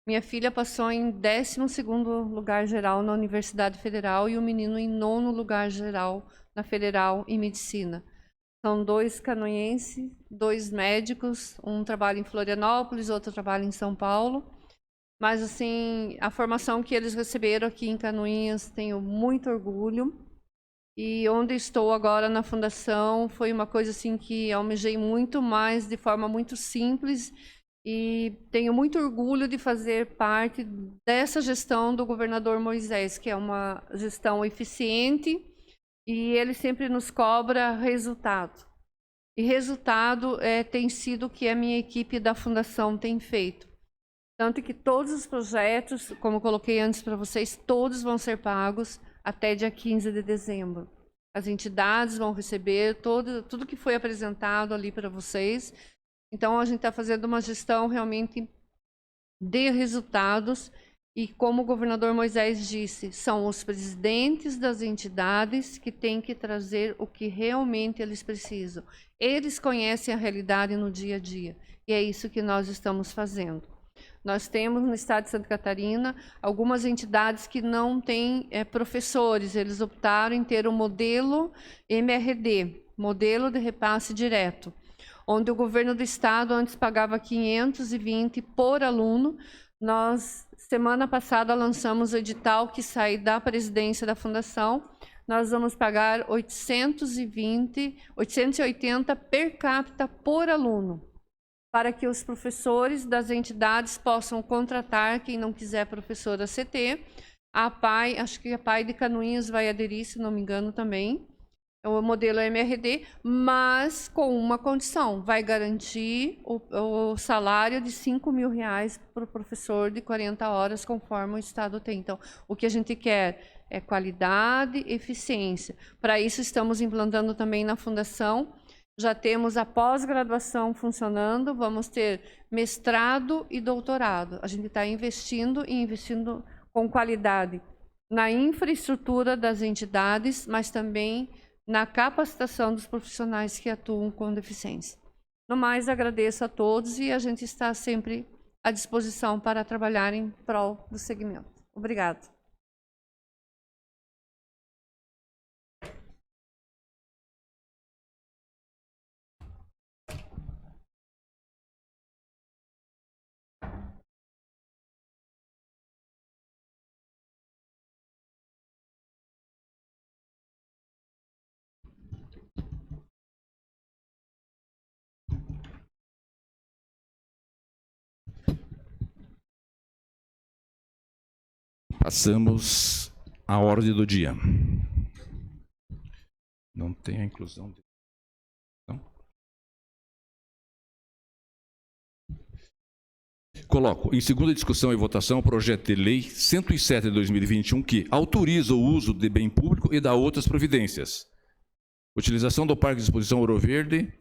Minha filha passou em 12º lugar geral na Universidade Federal e o menino em 9º lugar geral na Federal em Medicina. São 2 canoinhenses, 2 médicos, um trabalha em Florianópolis, outro trabalha em São Paulo. Mas, assim, a formação que eles receberam aqui em Canoinhas, tenho muito orgulho. E onde estou agora na fundação foi uma coisa assim que almejei muito mais, de forma muito simples. E tenho muito orgulho de fazer parte dessa gestão do governador Moisés, que é uma gestão eficiente e ele sempre nos cobra resultado. E resultado tem sido o que a minha equipe da fundação tem feito. Tanto que todos os projetos, como eu coloquei antes para vocês, todos vão ser pagos até dia 15 de dezembro. As entidades vão receber tudo que foi apresentado ali para vocês. Então, a gente está fazendo uma gestão realmente de resultados. E como o governador Moisés disse, são os presidentes das entidades que têm que trazer o que realmente eles precisam. Eles conhecem a realidade no dia a dia. E é isso que nós estamos fazendo. Nós temos no estado de Santa Catarina algumas entidades que não têm professores. Eles optaram em ter o modelo MRD, modelo de repasse direto, onde o governo do estado antes pagava 520 por aluno. Nós, semana passada, lançamos o edital que sai da presidência da fundação. Nós vamos pagar 880 per capita por aluno, para que os professores das entidades possam contratar, quem não quiser professora CT. A PAI, acho que a PAI de Canoinhas vai aderir, se não me engano, também. É o modelo MRD, mas com uma condição, vai garantir o salário de R$5.000 para o professor de 40 horas, conforme o Estado tem. Então, o que a gente quer é qualidade e eficiência. Para isso, estamos implantando também na Fundação. Já temos a pós-graduação funcionando, vamos ter mestrado e doutorado. A gente está investindo e investindo com qualidade na infraestrutura das entidades, mas também na capacitação dos profissionais que atuam com deficiência. No mais, agradeço a todos e a gente está sempre à disposição para trabalhar em prol do segmento. Obrigada. Passamos à ordem do dia. Não tem a inclusão. Não? Coloco em segunda discussão e votação o projeto de lei 107 de 2021, que autoriza o uso de bem público e dá outras providências. Utilização do Parque de Exposição Ouro Verde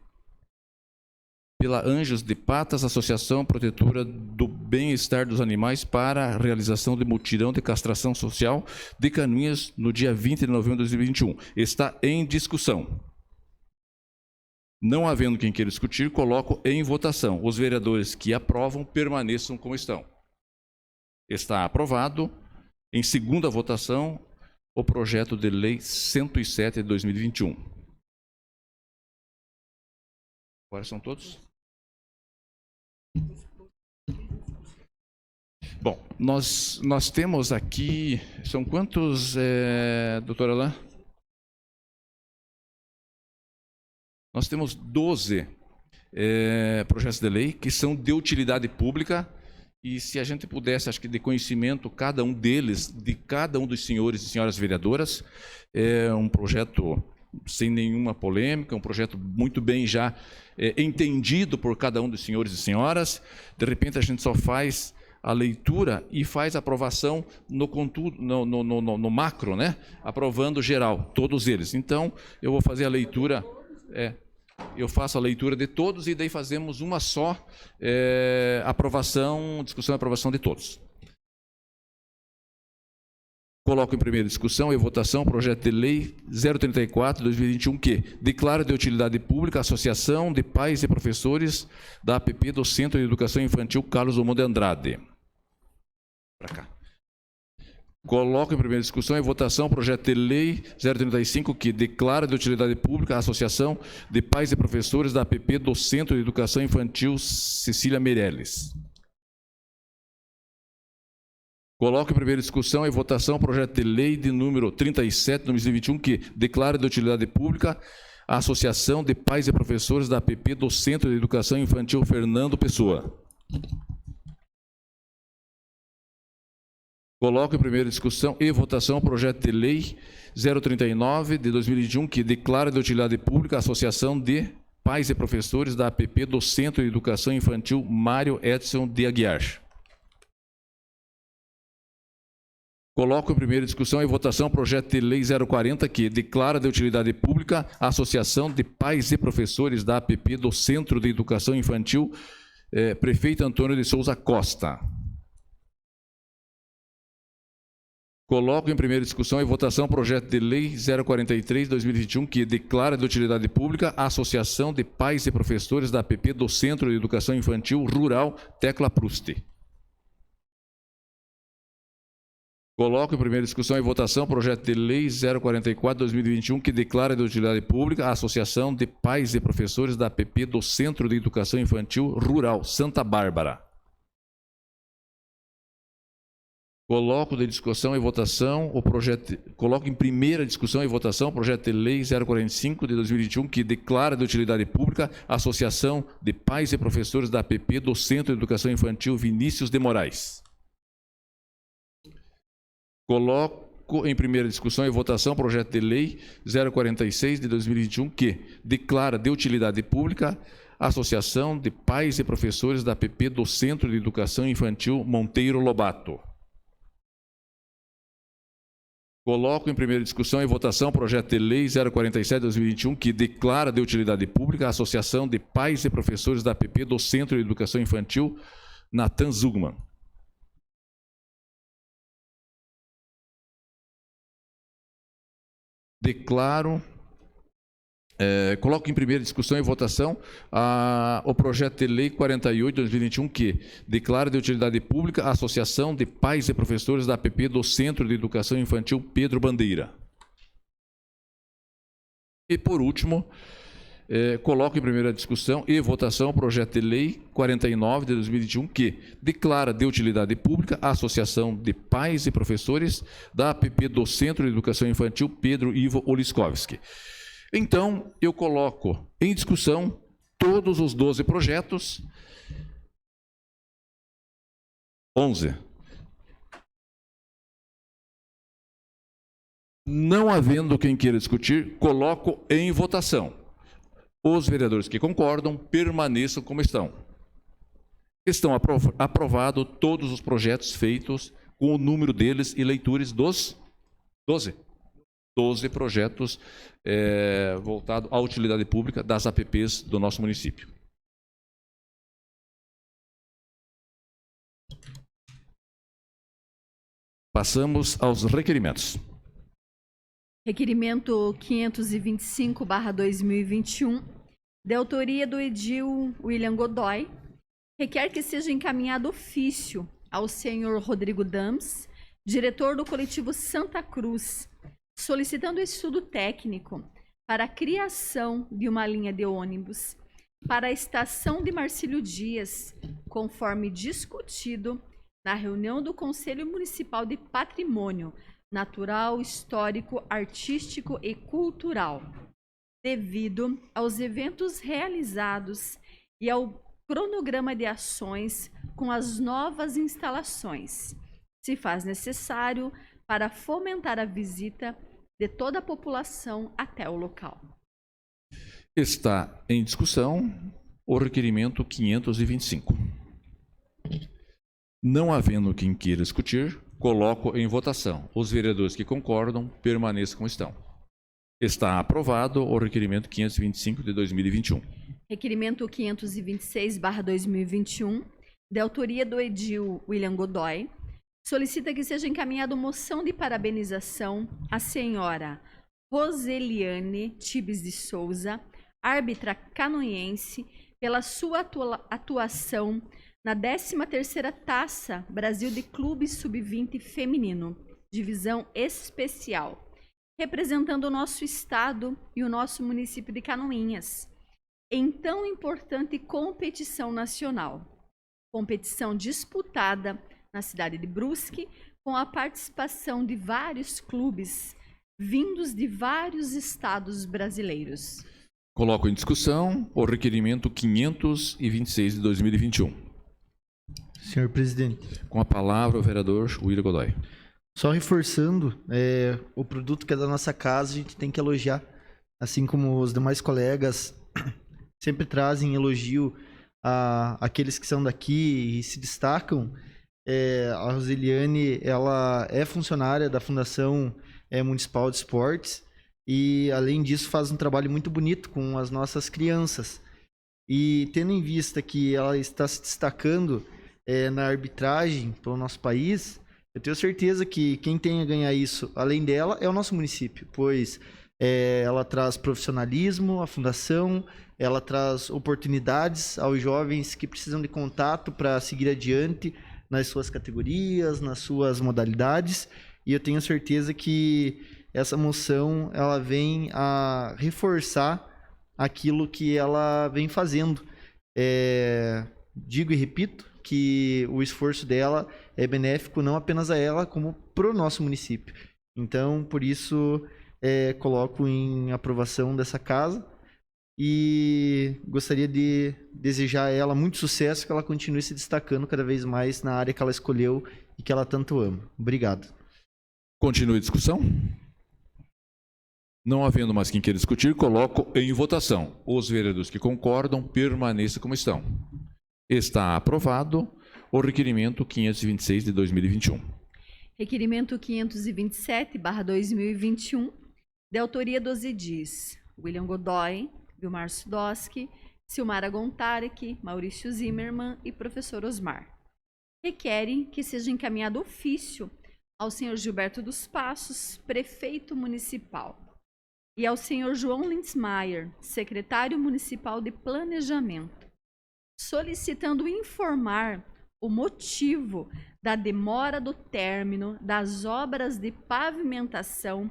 pela Anjos de Patas, Associação Protetora do Bem-Estar dos Animais, para a realização de mutirão de castração social de canoinhas no dia 20 de novembro de 2021. Está em discussão. Não havendo quem queira discutir, coloco em votação. Os vereadores que aprovam permaneçam como estão. Está aprovado. Em segunda votação, o projeto de lei 107 de 2021. Agora são todos? Bom, nós temos aqui, são quantos, doutora Alain? Nós temos 12 projetos de lei que são de utilidade pública, e se a gente pudesse, acho que de conhecimento, cada um deles, de cada um dos senhores e senhoras vereadoras, é um projeto sem nenhuma polêmica, um projeto muito bem já entendido por cada um dos senhores e senhoras. De repente a gente só faz a leitura e faz a aprovação no macro, né? Aprovando geral, todos eles. Então, eu vou fazer a leitura, eu faço a leitura de todos e daí fazemos uma só aprovação, discussão e aprovação de todos. Coloco em primeira discussão e votação o projeto de lei 034/2021, que declara de utilidade pública a Associação de Pais e Professores da APP do Centro de Educação Infantil Carlos Drummond de Andrade. Para cá. Coloco em primeira discussão e votação o projeto de lei 035, que declara de utilidade pública a Associação de Pais e Professores da APP do Centro de Educação Infantil Cecília Meirelles. Coloco em primeira discussão e votação o projeto de lei de número 37 de 2021, que declara de utilidade pública a Associação de Pais e Professores da APP do Centro de Educação Infantil Fernando Pessoa. Coloco em primeira discussão e votação o projeto de lei 039 de 2021, que declara de utilidade pública a Associação de Pais e Professores da APP do Centro de Educação Infantil Mário Edson de Aguiar. Coloco em primeira discussão e votação o projeto de lei 040, que declara de utilidade pública a Associação de Pais e Professores da APP do Centro de Educação Infantil Prefeito Antônio de Souza Costa. Coloco em primeira discussão e votação o projeto de lei 043/2021, que declara de utilidade pública a Associação de Pais e Professores da APP do Centro de Educação Infantil Rural Tecla Proust. Coloco em primeira discussão e votação o projeto de lei 044/2021, que declara de utilidade pública a Associação de Pais e Professores da APP do Centro de Educação Infantil Rural Santa Bárbara. Coloco de discussão e votação o projeto. Coloco em primeira discussão e votação o projeto de lei 045 de 2021, que declara de utilidade pública a Associação de Pais e Professores da APP do Centro de Educação Infantil Vinícius de Moraes. Coloco em primeira discussão e votação o projeto de lei 046 de 2021, que declara de utilidade pública a Associação de Pais e Professores da APP do Centro de Educação Infantil Monteiro Lobato. Coloco em primeira discussão e votação o projeto de lei 047 de 2021, que declara de utilidade pública a Associação de Pais e Professores da APP do Centro de Educação Infantil Nathan Zugman. Coloco em primeira discussão e votação o projeto de lei 48 de 2021, que declara de utilidade pública a Associação de Pais e Professores da APP do Centro de Educação Infantil Pedro Bandeira. E, por último, coloco em primeira discussão e votação o projeto de lei 49 de 2021, que declara de utilidade pública a Associação de Pais e Professores da APP do Centro de Educação Infantil Pedro Ivo Oliskovski. Então, eu coloco em discussão todos os 12 projetos. 11. Não havendo quem queira discutir, coloco em votação. Os vereadores que concordam permaneçam como estão. Estão aprovados todos os projetos feitos com o número deles e leitores dos 12 projetos voltados à utilidade pública das APPs do nosso município. Passamos aos requerimentos. Requerimento 525/2021, de autoria do edil William Godoy, requer que seja encaminhado ofício ao senhor Rodrigo Dams, diretor do coletivo Santa Cruz, solicitando estudo técnico para a criação de uma linha de ônibus para a estação de Marcílio Dias, conforme discutido na reunião do Conselho Municipal de Patrimônio Natural, Histórico, Artístico e Cultural, devido aos eventos realizados e ao cronograma de ações com as novas instalações, se faz necessário para fomentar a visita de toda a população até o local. Está em discussão o requerimento 525. Não havendo quem queira discutir, coloco em votação. Os vereadores que concordam permaneçam como estão. Está aprovado o requerimento 525 de 2021. Requerimento 526/2021, de autoria do edil William Godoy, solicita que seja encaminhada moção de parabenização à senhora Roseliane Tibes de Souza, árbitra canoense, pela sua atuação na 13ª Taça Brasil de Clube Sub-20 Feminino, divisão especial, representando o nosso estado e o nosso município de Canoinhas, em tão importante competição nacional. Competição disputada na cidade de Brusque, com a participação de vários clubes vindos de vários estados brasileiros. Coloco em discussão o requerimento 526 de 2021. Senhor presidente. Com a palavra o vereador William Godoy. Só reforçando, o produto que é da nossa casa a gente tem que elogiar, assim como os demais colegas sempre trazem elogio a aqueles que são daqui e se destacam. A Roseliane, ela é funcionária da Fundação Municipal de Esportes e, além disso, faz um trabalho muito bonito com as nossas crianças. E tendo em vista que ela está se destacando na arbitragem pelo nosso país, eu tenho certeza que quem tem a ganhar isso, além dela, é o nosso município, pois ela traz profissionalismo à fundação, ela traz oportunidades aos jovens que precisam de contato para seguir adiante nas suas categorias, nas suas modalidades, e eu tenho certeza que essa moção ela vem a reforçar aquilo que ela vem fazendo. Digo e repito que o esforço dela é benéfico não apenas a ela, como para o nosso município. Então, por isso, coloco em aprovação dessa casa e gostaria de desejar a ela muito sucesso, que ela continue se destacando cada vez mais na área que ela escolheu e que ela tanto ama. Obrigado. Continue a discussão? Não havendo mais quem queira discutir, coloco em votação. Os vereadores que concordam permaneçam como estão. Está aprovado o requerimento 526 de 2021. Requerimento 527/2021, de autoria dos edis William Godoy, Vilmar Sudoski, Silmara Gontarek, Maurício Zimmermann e professor Osmar. Requerem que seja encaminhado ofício ao senhor Gilberto dos Passos, prefeito municipal, e ao senhor João Lindsmaier, secretário municipal de planejamento, solicitando informar o motivo da demora do término das obras de pavimentação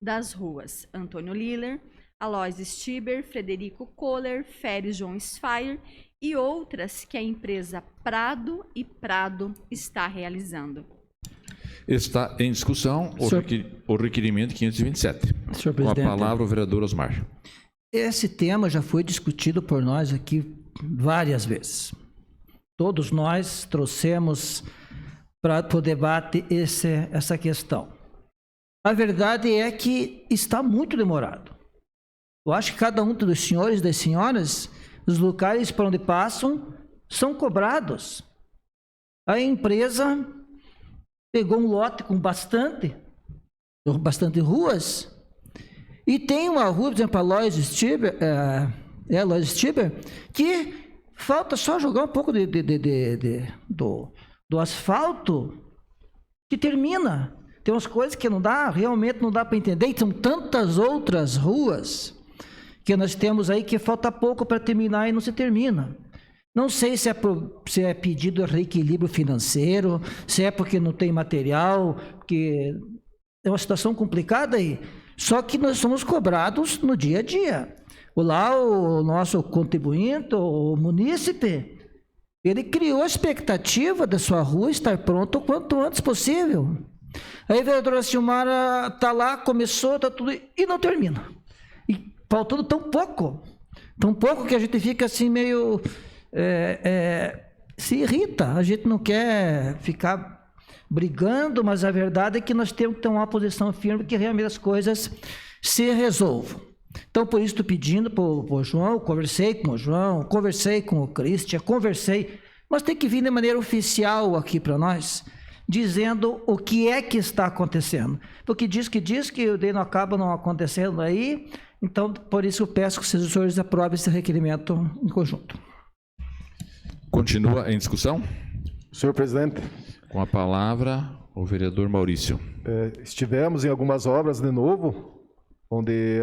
das ruas Antônio Liller, Alois Stiber, Frederico Kohler, Fério João Sfire e outras que a empresa Prado e Prado está realizando. Está em discussão o requerimento 527. Senhor presidente, com a palavra o vereador Osmar. Esse tema já foi discutido por nós aqui várias vezes. Todos nós trouxemos para o debate essa questão. A verdade é que está muito demorado. Eu acho que cada um dos senhores e das senhoras, os locais por onde passam, são cobrados. A empresa pegou um lote com bastante ruas, e tem uma rua, por exemplo, a Lois Stieber, que falta só jogar um pouco do asfalto que termina. Tem umas coisas que realmente não dá para entender, e são tantas outras ruas que nós temos aí que falta pouco para terminar e não se termina. Não sei se é pedido de reequilíbrio financeiro, se é porque não tem material, porque é uma situação complicada aí. Só que nós somos cobrados no dia a dia. Lá o nosso contribuinte, o munícipe, ele criou a expectativa da sua rua estar pronta o quanto antes possível. Aí a vereadora Silmara está lá, começou, está tudo, e não termina. E faltando tão pouco que a gente fica assim meio... se irrita, a gente não quer ficar brigando, mas a verdade é que nós temos que ter uma posição firme que realmente as coisas se resolvam. Então, por isso estou pedindo para o João, conversei com o João, conversei com o Cristian, mas tem que vir de maneira oficial aqui para nós, dizendo o que é que está acontecendo. Porque diz que o daí não acaba não acontecendo aí, então, por isso eu peço que os senhores aprovem esse requerimento em conjunto. Continua em discussão? Senhor presidente. Com a palavra, o vereador Maurício. Estivemos em algumas obras de novo, onde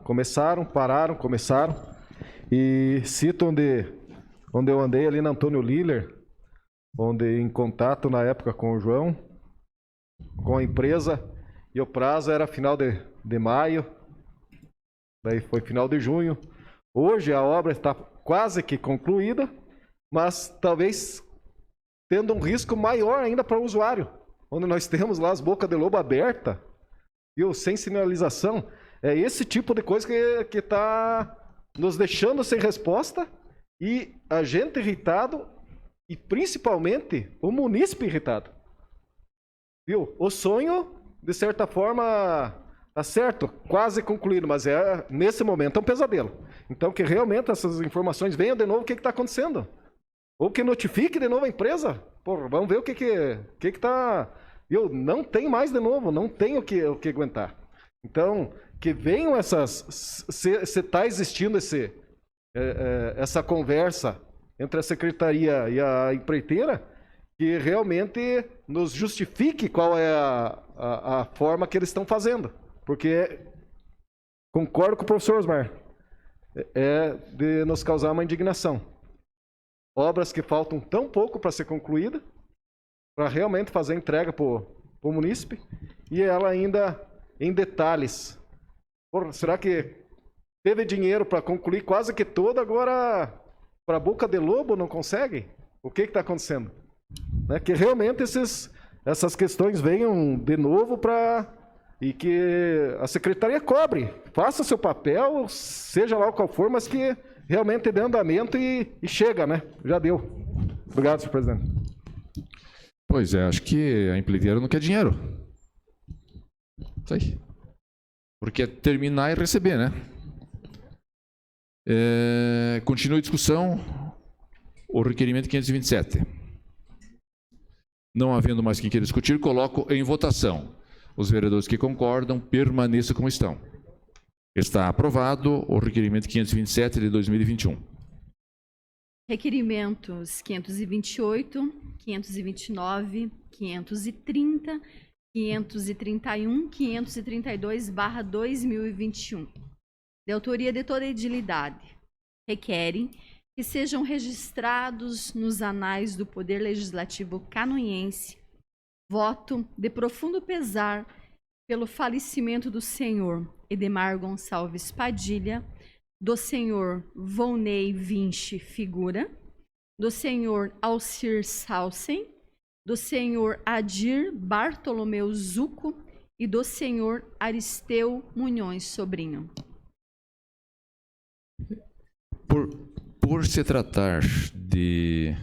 começaram. E cito onde eu andei ali na Antônio Liller, onde em contato na época com o João, com a empresa, e o prazo era final de maio, daí foi final de junho. Hoje a obra está quase que concluída, mas talvez tendo um risco maior ainda para o usuário, onde nós temos lá as bocas de lobo abertas, viu, sem sinalização. É esse tipo de coisa que está nos deixando sem resposta, e a gente irritado, e principalmente o munícipe irritado. Viu? O sonho, de certa forma, tá certo, quase concluído, mas nesse momento é um pesadelo. Então, que realmente essas informações venham de novo, o que está acontecendo. Ou que notifique de novo a empresa. Pô, vamos ver o que está... Eu não tem mais de novo, não tenho o que aguentar. Então, que venham se está existindo essa conversa entre a secretaria e a empreiteira, que realmente nos justifique qual é a forma que eles estão fazendo. Porque, concordo com o professor Osmar, é de nos causar uma indignação. Obras que faltam tão pouco para ser concluída, para realmente fazer a entrega para o munícipe, e ela ainda em detalhes. Porra, será que teve dinheiro para concluir quase que toda, agora para a boca de lobo não consegue? O que está acontecendo? Né? Que realmente essas questões venham de novo e que a secretaria cobre, faça seu papel, seja lá qual for, mas que realmente dê andamento e chega, né? Já deu. Obrigado, senhor presidente. Pois é, acho que a empreiteira não quer dinheiro. Isso aí. Porque é terminar e receber, né? Continua a discussão. O requerimento 527. Não havendo mais quem queira discutir, coloco em votação. Os vereadores que concordam, permaneçam como estão. Está aprovado o requerimento 527 de 2021. Requerimentos 528, 529, 530, 531, 532/2021. De autoria de toda a edilidade. Requerem que sejam registrados nos anais do Poder Legislativo canoense voto de profundo pesar pelo falecimento do senhor Edemar Gonçalves Padilha, do senhor Volney Vinci Figura, do senhor Alcir Salsen, do senhor Adir Bartolomeu Zuco e do senhor Aristeu Munhões Sobrinho. Por se tratar de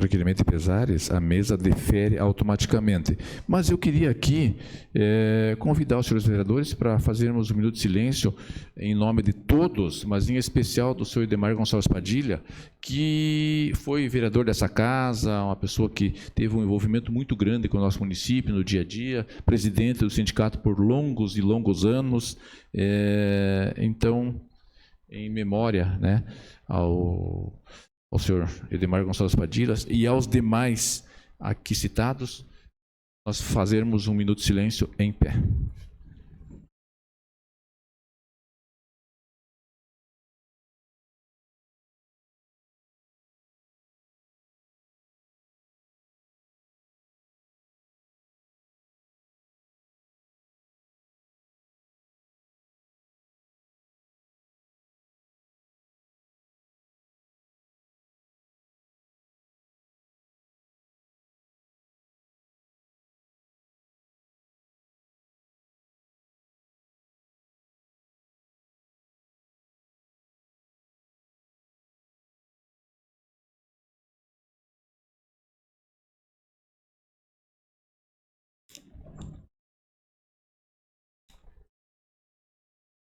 requerimento de pesares, a mesa defere automaticamente. Mas eu queria aqui convidar os senhores vereadores para fazermos um minuto de silêncio em nome de todos, mas em especial do senhor Edemar Gonçalves Padilha, que foi vereador dessa casa, uma pessoa que teve um envolvimento muito grande com o nosso município no dia a dia, presidente do sindicato por longos e longos anos. Então, em memória, né, ao senhor Edemar Gonçalves Padilha e aos demais aqui citados, nós fazermos um minuto de silêncio em pé.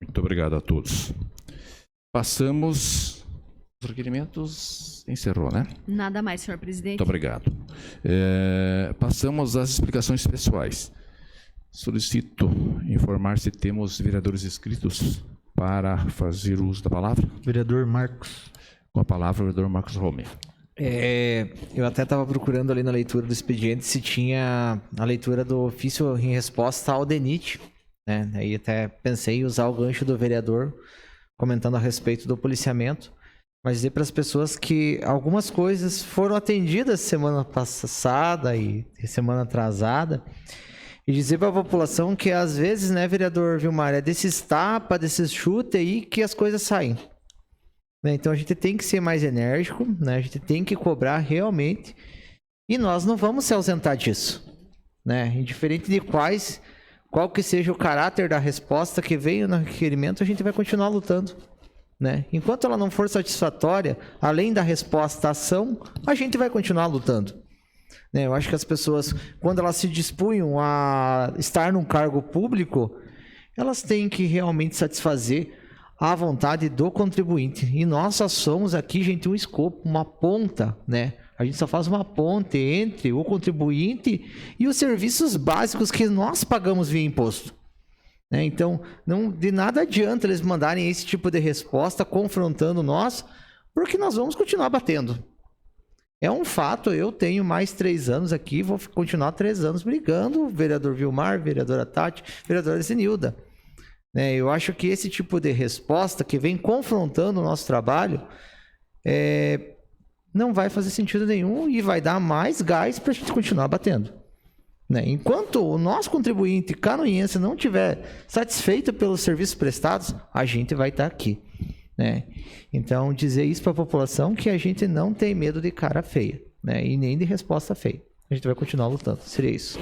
Muito obrigado a todos. Passamos os requerimentos. Encerrou, né? Nada mais, senhor presidente. Muito obrigado. Passamos às explicações pessoais. Solicito informar se temos vereadores inscritos para fazer uso da palavra. Vereador Marcos. Com a palavra, o vereador Marcos Romero. Eu até estava procurando ali na leitura do expediente se tinha a leitura do ofício em resposta ao DENIT, né? Aí até pensei em usar o gancho do vereador comentando a respeito do policiamento, mas dizer para as pessoas que algumas coisas foram atendidas semana passada e semana atrasada, e dizer para a população que às vezes, né, vereador Vilmar, é desses tapas, desses chutes aí que as coisas saem. Então a gente tem que ser mais enérgico, né? A gente tem que cobrar realmente, e nós não vamos se ausentar disso, né? Indiferente de qual que seja o caráter da resposta que veio no requerimento, a gente vai continuar lutando, né? Enquanto ela não for satisfatória, além da resposta à ação, a gente vai continuar lutando, né? Eu acho que as pessoas, quando elas se dispunham a estar num cargo público, elas têm que realmente satisfazer a vontade do contribuinte. E nós só somos aqui, gente, um escopo, uma ponta, né? A gente só faz uma ponte entre o contribuinte e os serviços básicos que nós pagamos via imposto, né? Então, não de nada adianta eles mandarem esse tipo de resposta confrontando nós, porque nós vamos continuar batendo. É um fato, eu tenho mais 3 anos aqui, vou continuar 3 anos brigando, vereador Vilmar, vereadora Tati, vereadora Zenilda. Eu acho que esse tipo de resposta que vem confrontando o nosso trabalho não vai fazer sentido nenhum e vai dar mais gás para a gente continuar batendo, né? Enquanto o nosso contribuinte canoinense não estiver satisfeito pelos serviços prestados, a gente vai estar aqui, né? Então, dizer isso para a população que a gente não tem medo de cara feia, né? E nem de resposta feia. A gente vai continuar lutando. Seria isso.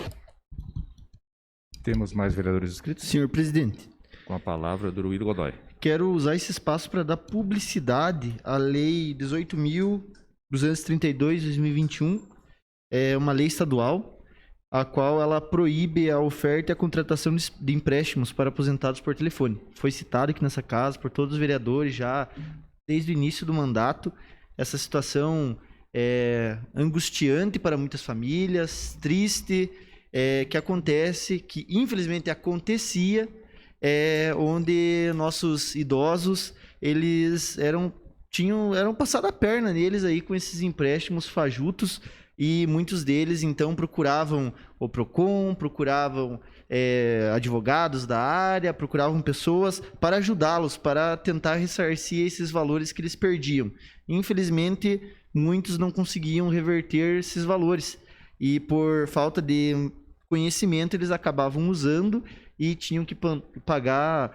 Temos mais vereadores inscritos? Senhor presidente. Com a palavra do Ruído Godoy. Quero usar esse espaço para dar publicidade à Lei 18.232 de 2021. É uma lei estadual, a qual ela proíbe a oferta e a contratação de empréstimos para aposentados por telefone. Foi citado aqui nessa casa por todos os vereadores já desde o início do mandato. Essa situação é angustiante para muitas famílias, triste, que acontece, que infelizmente acontecia, onde nossos idosos, eles eram passado a perna neles aí com esses empréstimos fajutos, e muitos deles então procuravam o Procon, procuravam advogados da área, procuravam pessoas para ajudá-los, para tentar ressarcir esses valores que eles perdiam. Infelizmente, muitos não conseguiam reverter esses valores, e por falta de conhecimento eles acabavam usando e tinham que pagar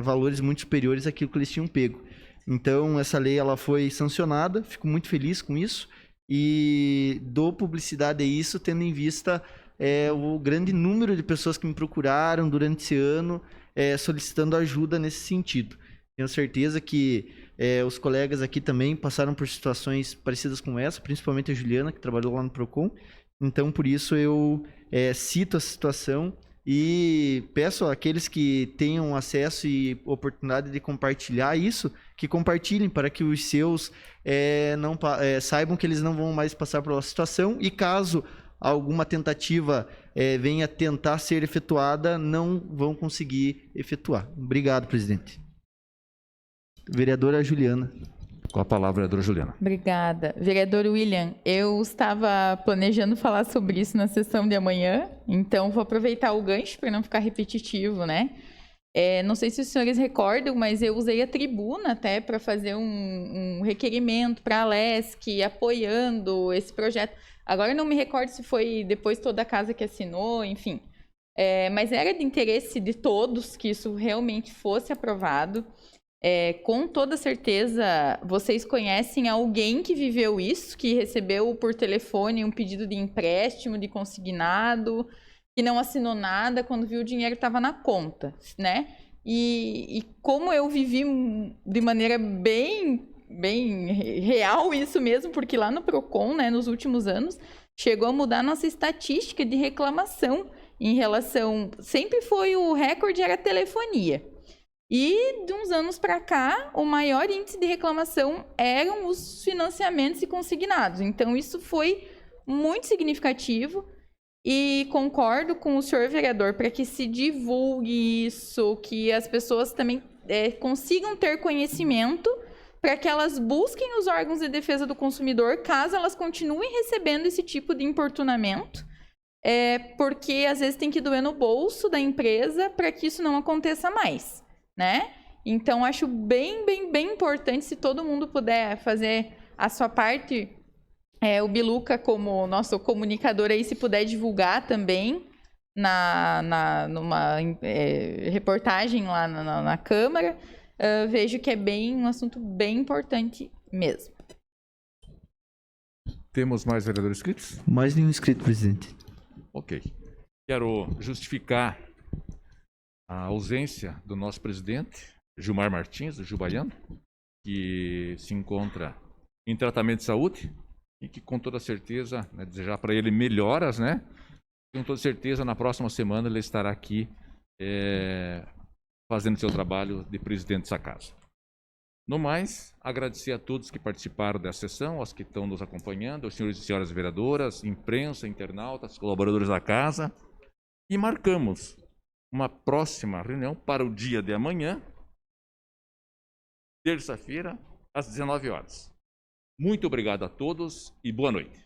valores muito superiores àquilo que eles tinham pego. Então, essa lei ela foi sancionada, fico muito feliz com isso, e dou publicidade a isso, tendo em vista o grande número de pessoas que me procuraram durante esse ano, solicitando ajuda nesse sentido. Tenho certeza que os colegas aqui também passaram por situações parecidas com essa, principalmente a Juliana, que trabalhou lá no Procon. Então, por isso, eu cito a situação e peço àqueles que tenham acesso e oportunidade de compartilhar isso, que compartilhem para que os seus saibam que eles não vão mais passar por uma situação e caso alguma tentativa venha tentar ser efetuada, não vão conseguir efetuar. Obrigado, presidente. Vereadora Juliana. Com a palavra, vereadora Juliana. Obrigada. Vereador William, eu estava planejando falar sobre isso na sessão de amanhã, então vou aproveitar o gancho para não ficar repetitivo, né? Não sei se os senhores recordam, mas eu usei a tribuna até para fazer um requerimento para a LESC apoiando esse projeto. Agora eu não me recordo se foi depois toda a casa que assinou, enfim. Mas era de interesse de todos que isso realmente fosse aprovado. Com toda certeza, vocês conhecem alguém que viveu isso, que recebeu por telefone um pedido de empréstimo, de consignado, que não assinou nada quando viu o dinheiro estava na conta, né? E como eu vivi de maneira bem real isso mesmo, porque lá no Procon, né, nos últimos anos, chegou a mudar a nossa estatística de reclamação em relação... Sempre foi o recorde, era a telefonia. E de uns anos para cá, o maior índice de reclamação eram os financiamentos e consignados. Então, isso foi muito significativo e concordo com o senhor vereador para que se divulgue isso, que as pessoas também consigam ter conhecimento para que elas busquem os órgãos de defesa do consumidor caso elas continuem recebendo esse tipo de importunamento, porque às vezes tem que doer no bolso da empresa para que isso não aconteça mais. Né? Então, acho bem importante se todo mundo puder fazer a sua parte. O Biluca, como nosso comunicador, aí, se puder divulgar também numa reportagem lá na Câmara, vejo que é um assunto bem importante mesmo. Temos mais vereadores inscritos? Mais nenhum inscrito, presidente. Ok. Quero justificar a ausência do nosso presidente, Gilmar Martins, do Jubaiano, que se encontra em tratamento de saúde e que com toda certeza, desejar para ele melhoras, né? Com toda certeza, na próxima semana ele estará aqui fazendo seu trabalho de presidente dessa casa. No mais, agradecer a todos que participaram da sessão, aos que estão nos acompanhando, aos senhores e senhoras vereadoras, imprensa, internautas, colaboradores da casa, e marcamos uma próxima reunião para o dia de amanhã, terça-feira, às 19 horas. Muito obrigado a todos e boa noite.